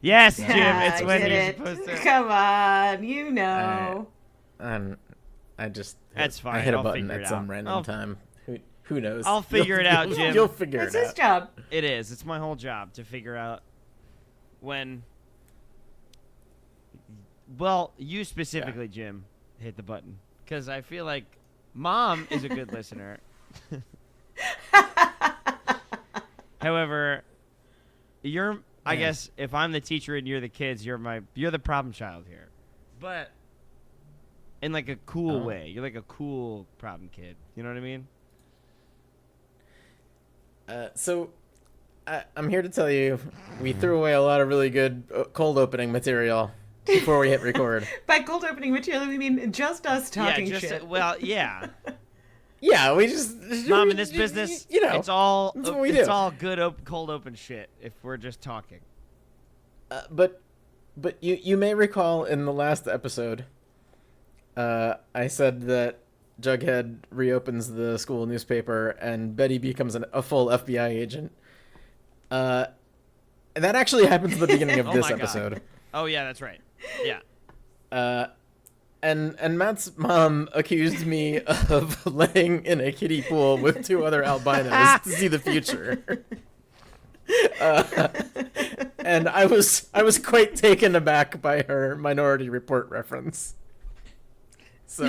Yes, Jim. Yeah, It's when I you're get supposed to. Come on, you know. I just That's fine. I hit a I'll button figure at it some out. random time. Who knows? I'll figure it out, Jim. You'll figure It's it his out. job. It is. It's my whole job to figure out when. Well, you specifically, Jim, hit the button because I feel like Mom is a good listener. However, I guess if I'm the teacher and you're the kids, you're the problem child here, but in like a cool way. You're like a cool problem kid. You know what I mean? So, I'm here to tell you, we threw away a lot of really good cold opening material before we hit record. By cold opening material, we mean just us talking shit. Well, yeah. Yeah, we just Mom, in this business, you know, it's all that's what we it's do. all good cold open shit if we're just talking. But you may recall in the last episode, I said that Jughead reopens the school newspaper and Betty becomes a full FBI agent. And that actually happens at the beginning of Oh this my God. episode. Oh yeah, that's right. Yeah. And Matt's mom accused me of laying in a kiddie pool with two other albinos to see the future. And I was quite taken aback by her Minority Report reference. So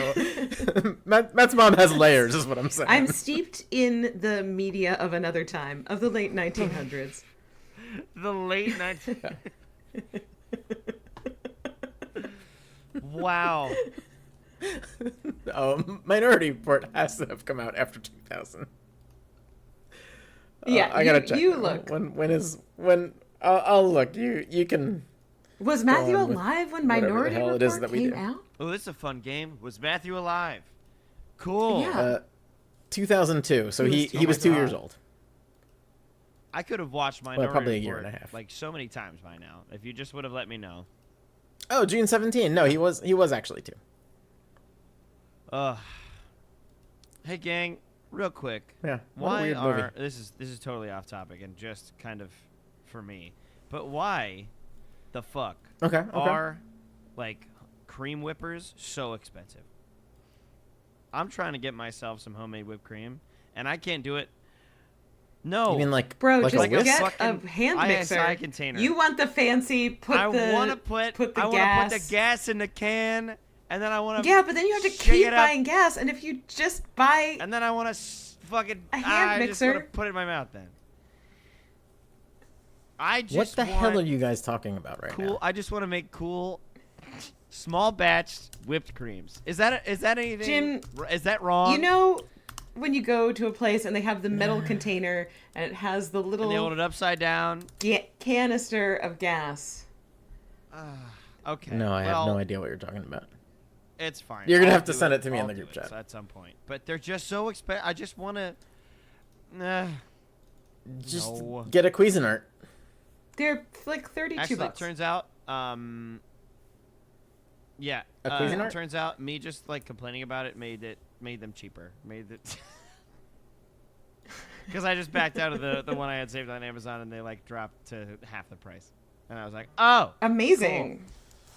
Matt's mom has layers, is what I'm saying. I'm steeped in the media of another time, of the late 1900s. The late 19. Wow. Minority Report has to have come out after 2000. Yeah, I gotta check. You look. When I'll look. You can. Was Matthew on with alive when whatever the Minority hell it Report is that we came do. out? Oh, this is a fun game. Was Matthew alive? Cool. Yeah. 2002. So he oh was my 2 God. years old. I could have watched Minority probably a Report year and a half. like so many times by now if you just would have let me know. Oh, June 17. No, he was actually 2. Hey gang, real quick. Yeah. What a Why weird movie. are this is totally off topic and just kind of for me, but why the fuck Okay. are like cream whippers so expensive? I'm trying to get myself some homemade whipped cream and I can't do it. No, You mean like Bro, like just a whisk? get a fucking hand ISI mixer. container. You want the fancy, I want want to to put the I want to gas. put the gas in the can, and then I want to Yeah, but then you have to shake keep it up, buying gas, and if you just buy and then I want to fucking A hand I just want to mixer. put it in my mouth. Then I just What the hell want are you guys talking about right cool. now? I just want to make cool, small batch whipped creams. Is that anything? Jim, is that wrong? you know when you go to a place and they have the metal container and it has the and they hold little it upside down. canister of gas. Okay. No, I have well, no idea what you're talking about. It's fine. You're gonna I'll have to do send it to me in I'll the do group it chat. at some point. But they're just so expensive. I just want to. Just No. get a Cuisinart. They're like 32 Actually, bucks. it turns out, yeah. A Cuisinart? It turns out me just like complaining about it made them cheaper. Made it because I just backed out of the one I had saved on Amazon and they like dropped to half the price, and I was like, oh, Amazing.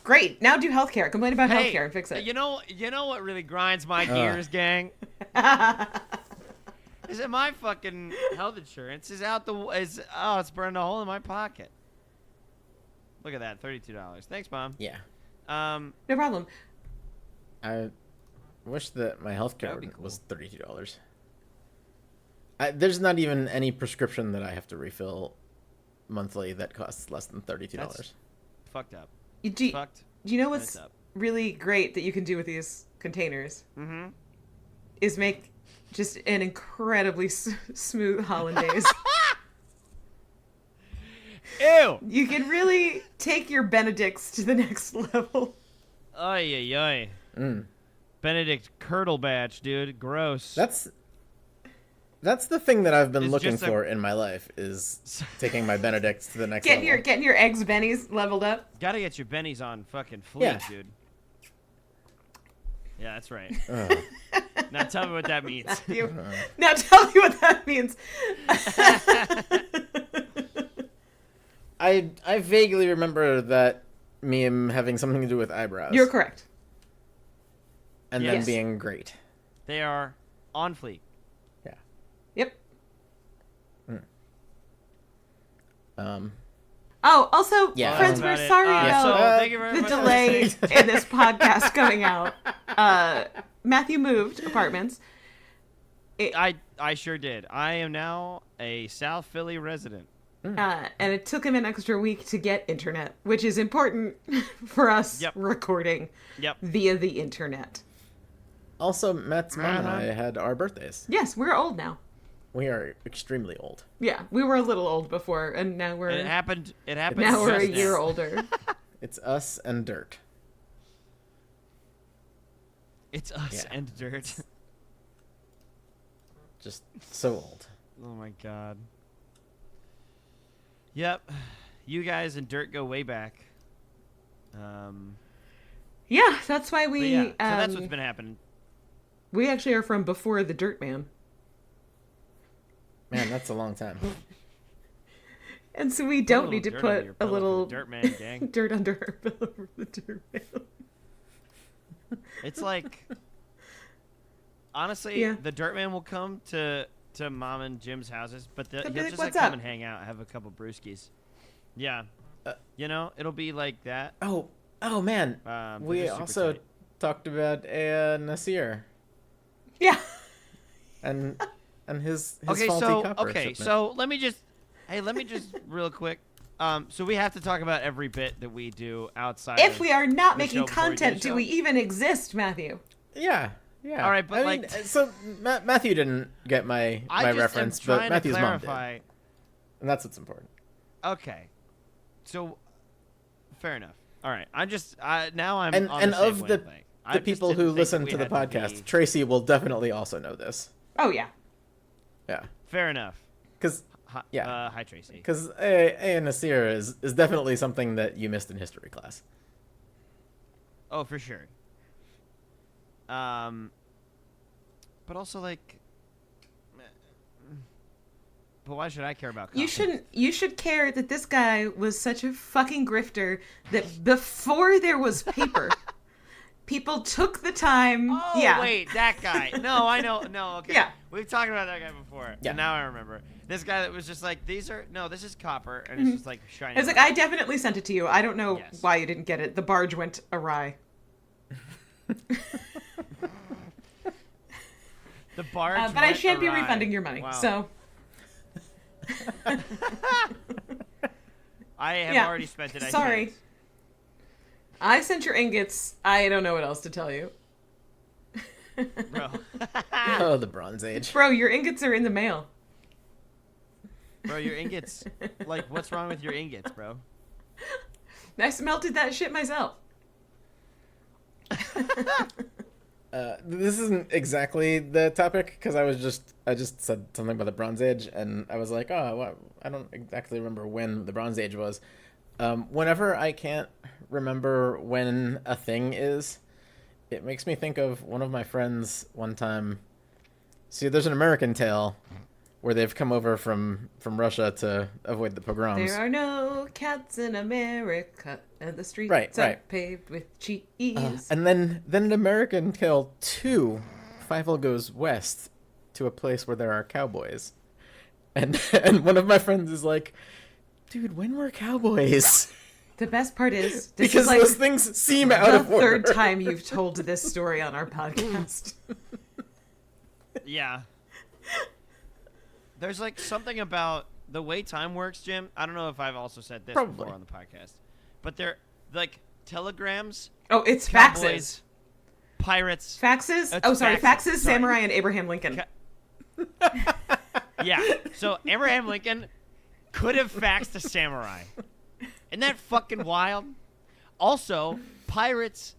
Great. Now do healthcare. Complain about hey, healthcare and fix it. You know what really grinds my gears, gang? Is that my fucking health insurance is out it's burned a hole in my pocket. Look at that, $32. Thanks, Mom. Yeah. No problem. I wish that my healthcare That would be cool. was $32. There's not even any prescription that I have to refill monthly that costs less than $32. That's fucked up. Do Fucked. you know what's up. really great that you can do with these containers? Mm-hmm. Is make just an incredibly smooth hollandaise. Ew. You can really take your Benedicts to the next level. Ay, ay, ay. Mm. Benedict Curdle batch, dude. Gross. That's the thing that I've been It's looking just for in my life is taking my Benedicts to the next level. Getting your eggs bennies leveled up. Gotta get your bennies on fucking fleek, Yeah. dude. Yeah, that's right. Ugh. Now tell me what that means. Now tell me what that means. I vaguely remember that meme having something to do with eyebrows. You're correct. And Yes. them being great. They are on fleek. Yeah. Yep. Oh, also, yeah, friends, that's we're about sorry it. about So thank you very the much. delay in this podcast coming out. Matthew moved apartments. I sure did. I am now a South Philly resident. And it took him an extra week to get internet, which is important for us recording via the internet. Also, Matt's mom and I had our birthdays. Yes, we're old now. We are extremely old. Yeah, we were a little old before, and now we're... It happened. Now we're a just year now. older. It's us and dirt. It's us and dirt. Just so old. Oh my god. Yep, you guys and dirt go way back. Yeah, that's why we... But yeah, so that's what's been happening. We actually are from before the Dirt Man. Man, that's a long time. And so we don't Put need to dirt under put your a pillow for little the Dirt Man gang. dirt under our pillow for the Dirt Man. It's like, honestly, the Dirt Man will come to Mom and Jim's houses, but They'll he'll be like, just "What's come up?" and hang out, have a couple brewskis. Yeah, it'll be like that. Oh man. They're We just super also tight. talked about Nasir Yeah. and his Okay, faulty copper shipment. so let me just real quick. So we have to talk about every bit that we do outside. If of we are not the making show before we do content, the do show. we even exist, Matthew? Yeah. All right, but I mean, so Matthew didn't get my just reference, am but trying Matthew's to mom did, clarify. and that's what's important. Okay, so fair enough. All right, I'm just now I'm And on and the same of the wavelength. I the just people didn't who think listen we to the had podcast, be- Tracy will definitely also know this. Oh, yeah. Yeah, Fair enough. because Hi, hi Tracy. Because A and Nasir is definitely something that you missed in history class. Oh, for sure. But also like, but why should I care about? You Coffee? shouldn't. You should care that this guy was such a fucking grifter that before there was paper, people took the time. Oh wait, that guy. No, I know. No, okay. Yeah. We've talked about that guy before. Yeah. And now I remember. This guy that was just like, this is copper, and it's just like shiny. I was like, I definitely sent it to you. I don't know Yes. why you didn't get it. The barge went awry. The barge. But I went shan't be awry. refunding your money. Wow. So I have Yeah. already spent it. I Sorry. can't. I sent your ingots. I don't know what else to tell you. Bro. Oh, the Bronze Age. Bro, your ingots are in the mail. Bro, your ingots. Like, what's wrong with your ingots, bro? I smelted that shit myself. This isn't exactly the topic because I just said something about the Bronze Age and I was like, oh, well, I don't exactly remember when the Bronze Age was. Whenever I can't remember when a thing is, it makes me think of one of my friends one time. See, there's an American tale where they've come over from Russia to avoid the pogroms. There are no cats in America, and the streets Right, are right. paved with cheese. And then an American Tale 2, Fievel goes west to a place where there are cowboys. And one of my friends is like, dude, when were cowboys? The best part is, this Because is like those things seem out the of order. third time you've told this story on our podcast. Yeah. There's like something about the way time works, Jim. I don't know if I've also said this Probably. before on the podcast, but they're like telegrams, Oh, it's cowboys, faxes. pirates. Faxes? It's Oh, sorry. faxes. Faxes, Sorry. Samurai, and Abraham Lincoln. Yeah. So Abraham Lincoln could have faxed a samurai. Isn't that fucking wild? Also, pirates,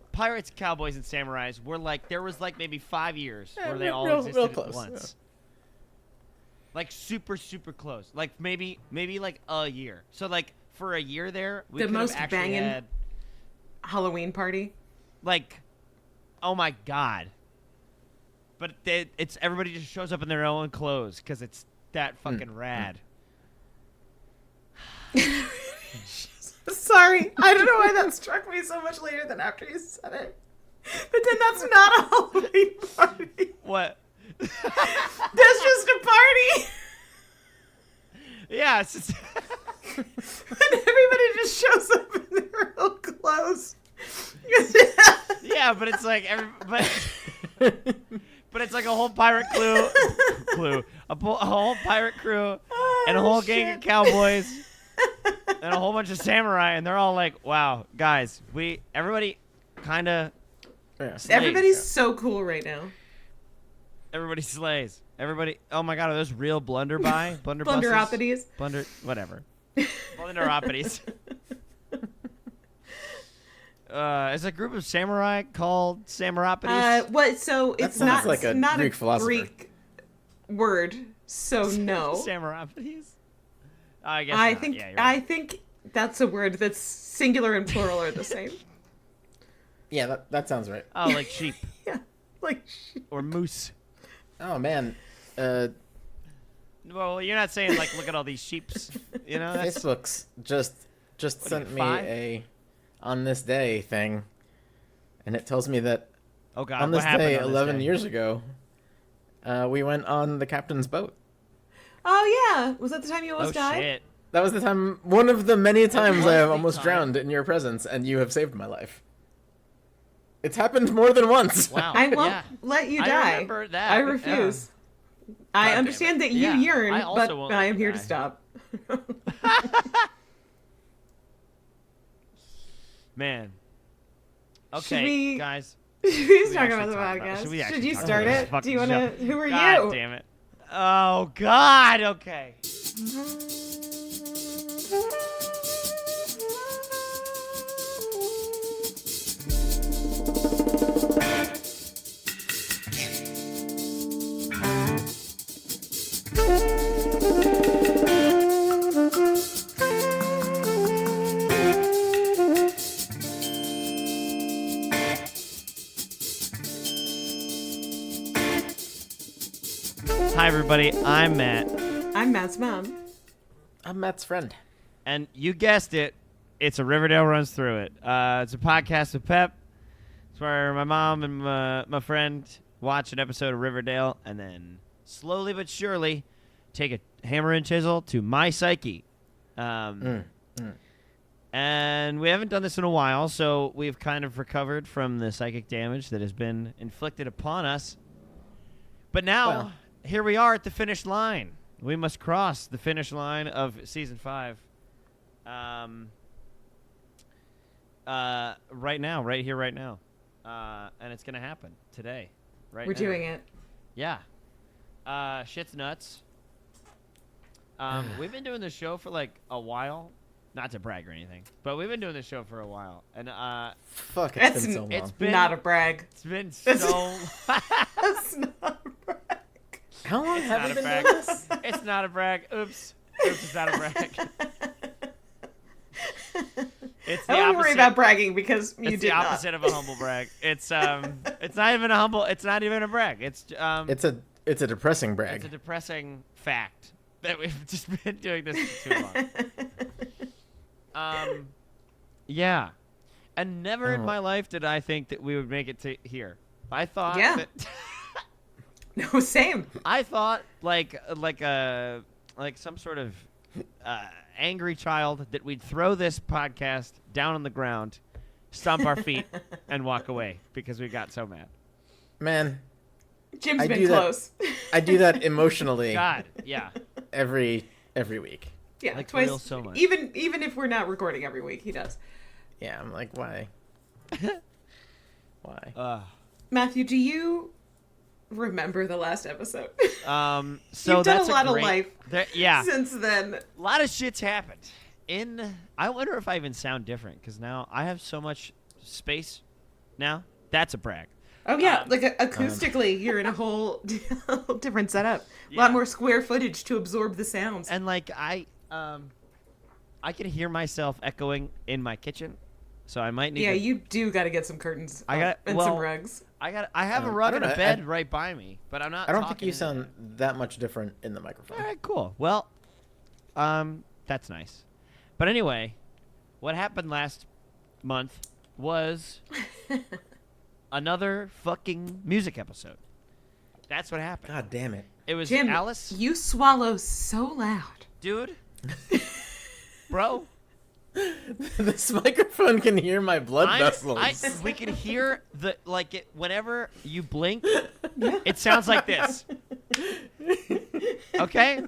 cowboys, and samurais were like, there was like maybe 5 years where they all existed real at close, once. Like super, super close. Like maybe like a year. So like for a year there, we The could have most actually banging- had Halloween party. like, oh my god. But it's everybody just shows up in their own clothes because it's that fucking rad. Sorry, I don't know why that struck me so much later than after you said it. But then that's not a Halloween party. What? That's just a party. Yeah, it's just And everybody just shows up in their real clothes. yeah, but it's like but it's like a whole pirate a whole pirate crew, and a whole gang of cowboys, and a whole bunch of samurai, and they're all like, "Wow, guys, everybody kind of Everybody's so cool right now. Everybody slays. Everybody. Oh my God, are those real blunderbusses? Whatever. Blunderoppities. It's a group of samurai called Samuroppities. What? So it's not like a not Greek a philosopher. Greek word. So no. Samuroppities. I guess. I not. think Yeah, you're right. I think that's a word that's singular and plural are the same. Yeah, that sounds right. Oh, like sheep Yeah, like or moose. Oh man, Well, you're not saying like, look at all these sheeps. You know, that's Facebook's just sent me 5? a on this day thing, and it tells me that oh God. on what this happened day on this 11 day? years ago, we went on the captain's boat. Oh yeah, was that the time you Oh almost died? shit. That was the time, one of the many times was I have the almost time. drowned in your presence, and you have saved my life. It's happened more than once. Wow. I won't yeah. let you I die. remember that. I refuse. I damn understand it. that you Yeah, yearn, I also but won't I let am you here die. to stop. Man. Should Okay, we- guys. Should we we talk actually about the talk about- podcast? should we Should actually you talk start about this it? Do fucking you want to? show? Who are God you? damn it. Oh God. Okay. Hi everybody. I'm Matt. I'm Matt's mom. I'm Matt's friend. And you guessed it, it's a Riverdale runs through it. It's a podcast with Pep. It's where my mom and my friend watch an episode of Riverdale and then slowly but surely take a hammer and chisel to my psyche. And we haven't done this in a while, so we've kind of recovered from the psychic damage that has been inflicted upon us. But now, Well. here we are at the finish line. We must cross the finish line of season 5. Right now, right here, right now. And it's going to happen today. Right We're now. doing it. Yeah. Shit's nuts. We've been doing this show for like a while. Not to brag or anything, but we've been doing this show for a while. And Fuck, That's it's been so long. it's been Not a brag. it's been That's- so That's not a brag. How long have not we a been brag. doing this? It's not a brag. Oops, it's not a brag. It's the I don't worry opposite. about bragging because you It's did the opposite of a humble brag. It's not even a humble. It's not even a brag. It's It's a depressing brag. It's a depressing fact that we've just been doing this for too long. Yeah, and never in Oh. my life did I think that we would make it to here. I thought Yeah. that No, same. I thought like some sort of angry child that we'd throw this podcast down on the ground, stomp our feet, and walk away because we got so mad. Man, Jim's I been do that- close. I do that emotionally God, yeah. every week. Yeah, Like twice. real so much. Even if we're not recording every week, he does. Yeah, I'm like, why? Why? Matthew, do you remember the last episode? So You've done that's a lot of great, life yeah, since then. a lot of shit's happened. I wonder if I even sound different because now I have so much space. Now that's a brag. Oh yeah, like acoustically, you're in a whole different setup. A Yeah. lot more square footage to absorb the sounds. And like I can hear myself echoing in my kitchen, so I might need. Yeah, to, you do got to get some curtains I got- and well, some rugs. I have a I rug don't and a know, bed right by me, but I'm not. I don't think talking you into sound it. that much different in the microphone. All right, cool. Well, that's nice. But anyway, what happened last month was another fucking music episode. That's what happened. God damn it. It was Jim, Alice. you swallow so loud. Dude. Bro. This microphone can hear my blood vessels. We can hear whenever you blink, it sounds like this. Okay?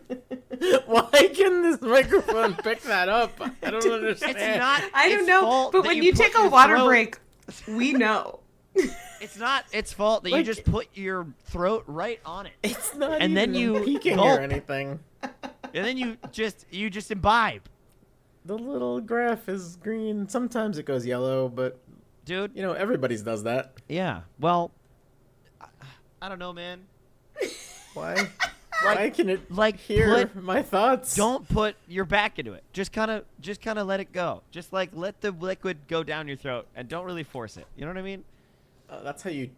Why can this microphone pick that up? I don't understand. It's not. I don't its know, fault but that when you put take a your water throat- break, we know. It's not its fault that you Like- just put your throat right on it, It's not And then even you peeking gulp. or anything. and then you just imbibe, The little graph is green. Sometimes it goes yellow, but dude. everybody's does that. Yeah. Well, I don't know, man. Why? Why can it Put my thoughts? Don't put your back into it. Just kind of let it go. Just let the liquid go down your throat and don't really force it. You know what I mean? That's how you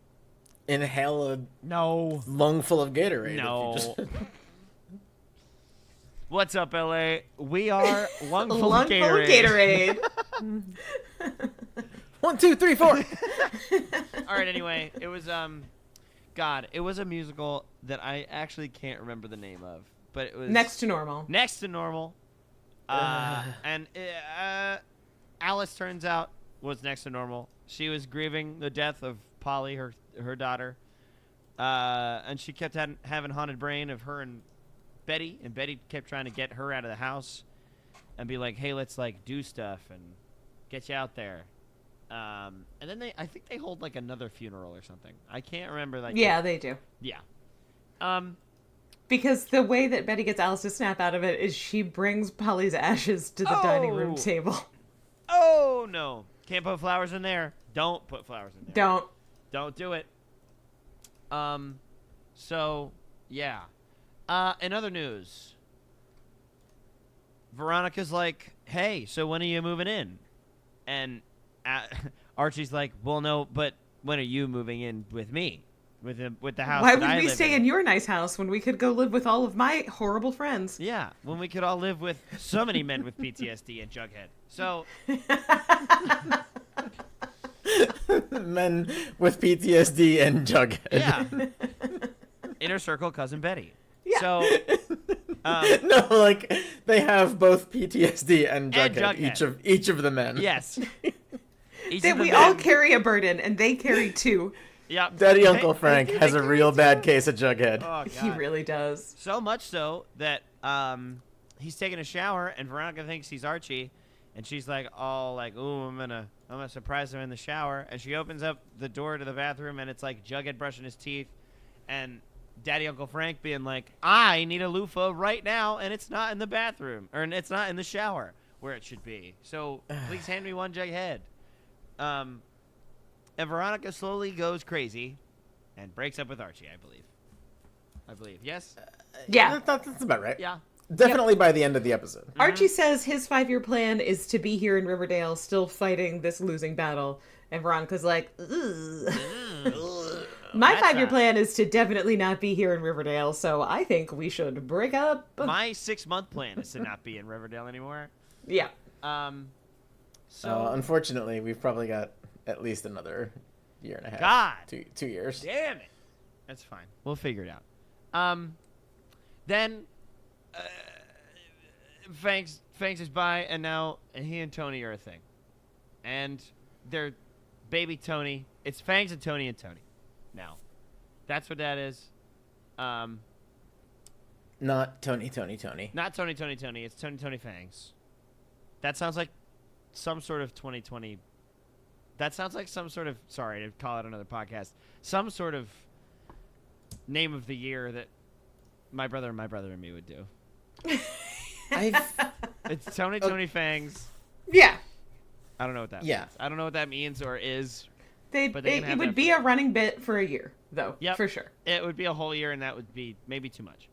inhale a No. lung full of Gatorade. No. If you just... What's up, LA? We are Lungful Lung of full Gatorade. of Gatorade. 1, 2, 3, 4. All right. Anyway, it was it was a musical that I actually can't remember the name of, but it was Next to normal. Next to Normal. And Alice, turns out, was next to normal. She was grieving the death of Polly, her daughter, and she kept having haunted brain of her and Betty, and Betty kept trying to get her out of the house and be like, hey, let's do stuff and get you out there. And then I think they hold another funeral or something. I can't remember. Yeah, they do. Yeah. Because the way that Betty gets Alice to snap out of it is she brings Polly's ashes to the dining room table. Oh, no. Can't put flowers in there. Don't put flowers in there. Don't do it. So, yeah. In other news, Veronica's like, hey, so when are you moving in? And Archie's like, well, no, but when are you moving in with me? With the house Why that I would we live stay in your nice house when we could go live with all of my horrible friends? Yeah, when we could all live with so many men with PTSD and Jughead. So, Men with PTSD and Jughead. yeah. Inner circle cousin Betty. Yeah. So, No, they have both PTSD and Jughead. And Jughead. Each of the men. yes. Each That of the we all men- carry a burden, and they carry two. Yeah. Daddy Uncle They- Frank they has a carry real two. bad case of Jughead. Oh, God. He really does. So much so that he's taking a shower and Veronica thinks he's Archie, and she's like, ooh, I'm gonna surprise him in the shower, and she opens up the door to the bathroom and it's Jughead brushing his teeth, and Daddy Uncle Frank being like, I need a loofah right now, and it's not in the bathroom, or it's not in the shower where it should be. So please hand me one, Jughead. And Veronica slowly goes crazy and breaks up with Archie, I believe. Yes? Yeah. That's about right. Yeah. Definitely by the end of the episode. Archie says his 5-year plan is to be here in Riverdale, still fighting this losing battle. And Veronica's like, ugh. My That's 5-year a- plan is to definitely not be here in Riverdale, so I think we should break up. My 6-month plan is to not be in Riverdale anymore. Yeah. So Unfortunately, we've probably got at least another year and a half. God. 2 years. damn it. That's fine. We'll figure it out. Then Fangs is by, and now he and Tony are a thing. And they're baby Tony. It's Fangs and Tony now. That's what that is. Not Tony. Not Tony. It's Tony Fangs. That sounds like some sort of 2020. That sounds like some sort of, sorry to call it another podcast, some sort of name of the year that my brother and me would do. It's Tony Fangs. Yeah. I don't know what that Yeah. means. I don't know what that means or is. They But they can it have would that be for- a running bit for a year, though. Yep. For sure. It would be a whole year, and that would be maybe too much.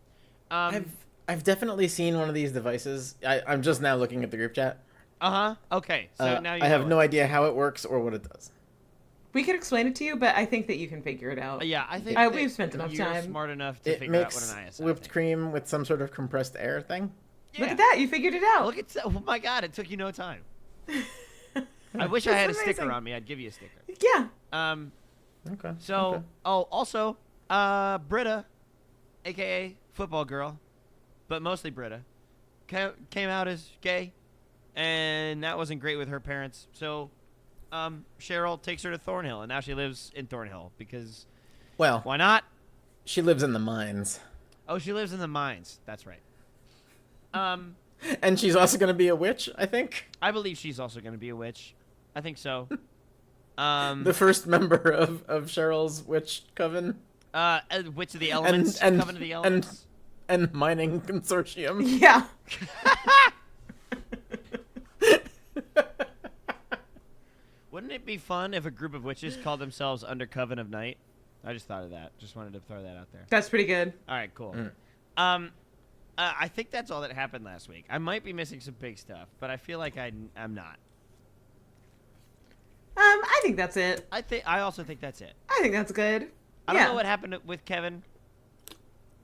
I've definitely seen one of these devices. I'm just now looking at the group chat. Okay. So now you I have know no it. idea how it works or what it does. We could explain it to you, but I think that you can figure it out. Yeah, I think We've spent enough you're time. smart enough to It figure out what makes an ISI whipped thing. cream with some sort of compressed air thing. Look at that. You figured it out. Look at oh my God! It took you no time. I wish I had a That's sticker amazing. on me. I'd give you a sticker. Yeah. Okay. So, okay. also, Britta, a.k.a. football girl, but mostly Britta, came out as gay, and that wasn't great with her parents. So, Cheryl takes her to Thornhill, and now she lives in Thornhill because Well, why not? she lives in the mines. Oh, she lives in the mines. That's right. And she's also going to be a witch, I think. I believe she's also going to be a witch. I think so. The first member of Cheryl's witch coven. Witch of the Elements, and Coven of the Elements. and mining consortium. Yeah. Wouldn't it be fun if a group of witches called themselves Under Coven of Night? I just thought of that. Just wanted to throw that out there. That's pretty good. All right, cool. Mm. I think that's all that happened last week. I might be missing some big stuff, but I feel like I'm not. I think that's it. I also think that's it. I think that's good. I don't know what happened with Kevin.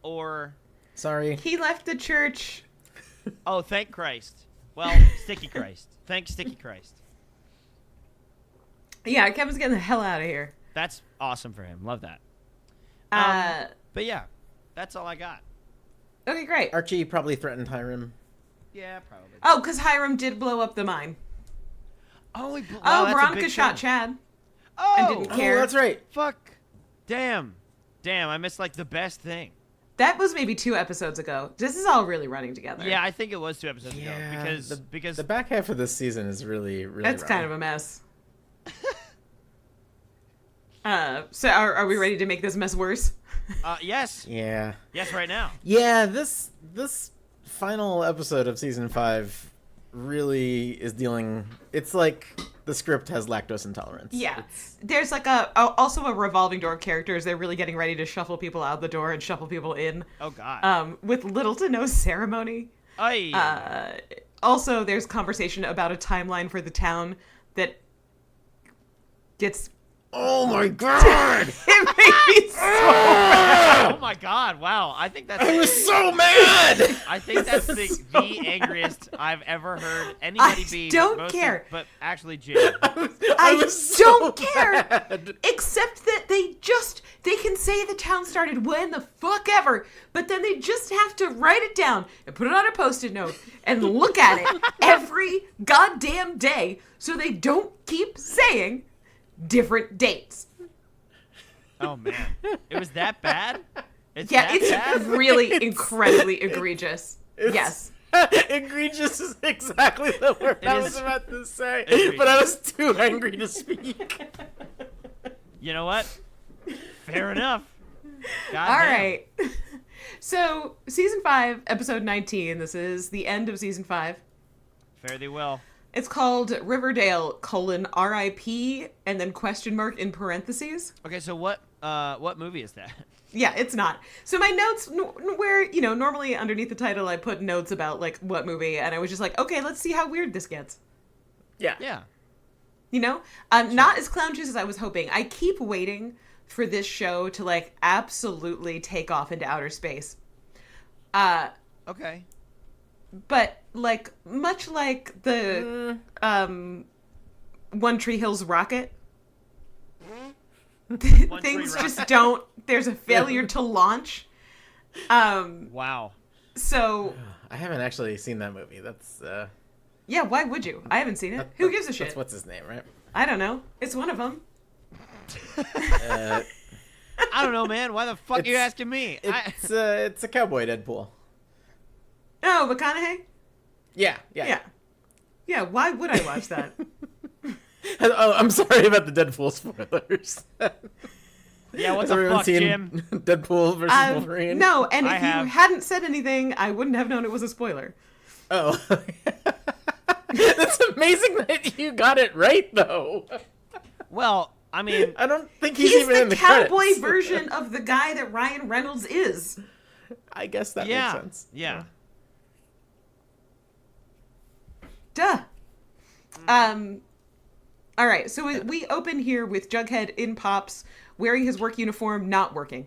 Or Sorry. He left the church. oh, thank Christ. Well, Sticky Christ. Thank Sticky Christ. Yeah, Kevin's getting the hell out of here. That's awesome for him. Love that. Uh, But yeah, that's all I got. okay, great. Archie probably threatened Hirame. Yeah, probably. Oh, because Hirame did blow up the mine. Oh, wow, Oh, that's a Veronica big shot thing. Chad. Oh, and didn't care. Oh, that's right. Fuck. Damn. I missed like the best thing. That was maybe 2 episodes ago. This is all really running together. Yeah, I think it was 2 episodes ago Yeah, because the back half of this season is really That's rough. kind of a mess. So are we ready to make this mess worse? yes, Yeah. yes, right now. Yeah, this final episode of season 5 really is dealing. It's like the script has lactose intolerance. Yeah. There's like also a revolving door of characters. They're really getting ready to shuffle people out the door and shuffle people in. Oh God. With little to no ceremony. Aye. Also, there's conversation about a timeline for the town that gets. Oh my god! It made me so mad. Oh my God! Wow, I think that's. I was so mad. I think that's the angriest I've ever heard anybody I be. don't mostly- care. But actually, Jim. I was don't so care. mad. Except that they can say the town started when the fuck ever, but then they just have to write it down and put it on a post-it note and look at it every goddamn day so they don't keep saying different dates. Oh man, it was that bad. It's Yeah, that it's bad? really incredibly egregious. Yes. Egregious is exactly the word It I is was about to say, egregious. but I was too angry to speak. You know what? Fair enough. God All damn. right. So, season 5, episode 19. This is the end of season 5. Fare thee well. It's called Riverdale, RIP, and then question mark in parentheses. Okay, so what movie is that? Yeah, it's not. So my notes, where, normally underneath the title I put notes about, like, what movie, and I was just like, okay, let's see how weird this gets. Yeah. Yeah. Not as clowntish as I was hoping. I keep waiting for this show to, like, absolutely take off into outer space. Okay. But, like, much like the One Tree Hill's rocket, Tree things Rocket. just don't. There's a failure to launch. Wow. So, I haven't actually seen that movie. That's yeah, why would you? I haven't seen it. Who gives a shit? That's what's his name, right? I don't know. It's one of them. Uh, I don't know, man. Why the fuck are you It's- asking me? it's a cowboy Deadpool. Oh, McConaughey? Yeah. Yeah, why would I watch that? Oh, I'm sorry about the Deadpool spoilers. Yeah, what Has the everyone fuck, seen Jim? Deadpool versus Wolverine? No, and I if you have. hadn't said anything, I wouldn't have known it was a spoiler. Oh. That's amazing that you got it right, though. Well, I mean, I don't think he's He's even in the the cowboy credits. version of the guy that Ryan Reynolds is. I guess that yeah, makes sense. yeah. Duh. All right, so we open here with Jughead in Pops, wearing his work uniform, not working.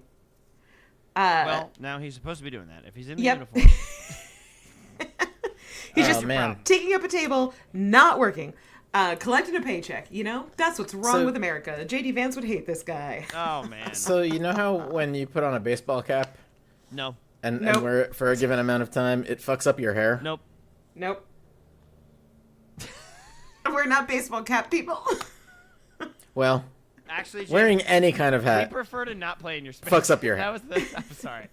Well, now he's supposed to be doing that. If he's in the Yep. uniform. He's Oh, just man. taking up a table, not working, collecting a paycheck. You know, that's what's wrong So- with America. JD Vance would hate this guy. Oh man. So you know how when you put on a baseball cap No. and Nope. wear it for a given amount of time, it fucks up your hair? Nope. Nope. We're not baseball cap people. Well, Actually, wearing any kind of we hat prefer to not play in your space. fucks up your That hair. was the. I'm sorry.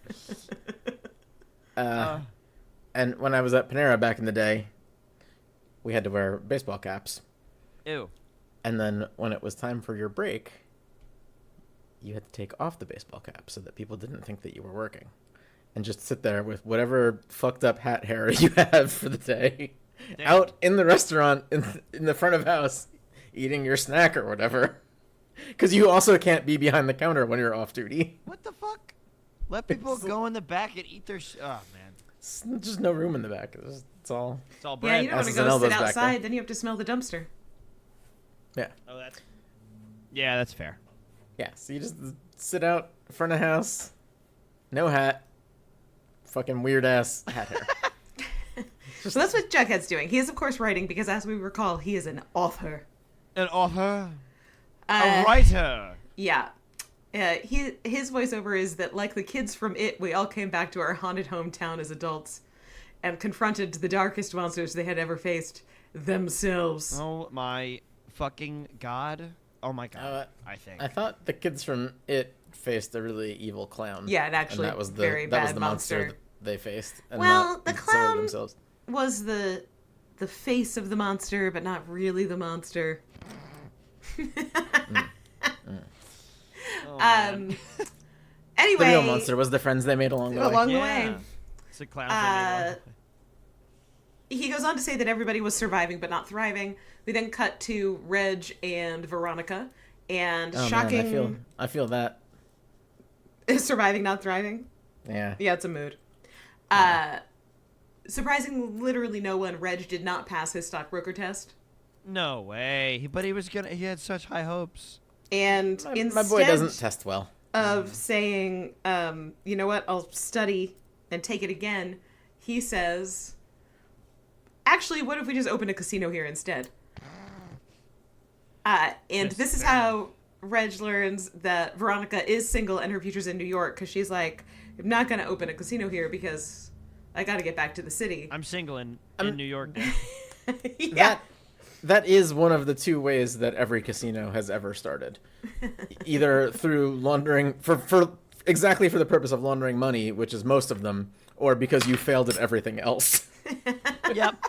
And when I was at Panera back in the day, we had to wear baseball caps. Ew. And then when it was time for your break, you had to take off the baseball cap so that people didn't think that you were working. And just sit there with whatever fucked up hat hair you have for the day. Damn. Out in the restaurant, in the front of house, eating your snack or whatever. Because you also can't be behind the counter when you're off duty. What the fuck? Let people go in the back and eat their. Oh man. It's just no room in the back. It's all... It's all Yeah, bread. you don't want to Asses and go elbows sit back outside, there. then you have to smell the dumpster. Yeah. Oh, that's. Yeah, that's fair. Yeah, so you just sit out in front of house, no hat, fucking weird-ass hat hair. So that's what Jughead's doing. He is, of course, writing because, as we recall, he is an author. An author. A Uh, writer. Yeah. His voiceover is that, like the kids from It, we all came back to our haunted hometown as adults and confronted the darkest monsters they had ever faced themselves. Oh my fucking god. Oh my god. I think. I thought the kids from It faced a really evil clown. Yeah, and actually that was the, very that was bad the monster. that they faced. And Well, not the necessarily clown- themselves. Was the face of the monster, but not really the monster. Oh, man. The Anyway, real monster was the friends they made along the way. along the Yeah. way. It's a clown. He goes on to say that everybody was surviving but not thriving. We then cut to Reg and Veronica, and Oh, shocking man, I feel that. surviving, not thriving. Yeah. Yeah, it's a mood. Surprising, literally no one. Reg did not pass his stockbroker test, No way. But he was gonna. He had such high hopes. and My instead boy doesn't test well. of saying, you know what, I'll study and take it again, he says, actually, what if we just open a casino here instead? And Just this is fair. how Reg learns that Veronica is single and her future's in New York, because she's like, I'm not going to open a casino here because I got to get back to the city. I'm single in New York now. Yeah. That is one of the two ways that every casino has ever started. Either through laundering for exactly for the purpose of laundering money, which is most of them, or because you failed at everything else. Yep.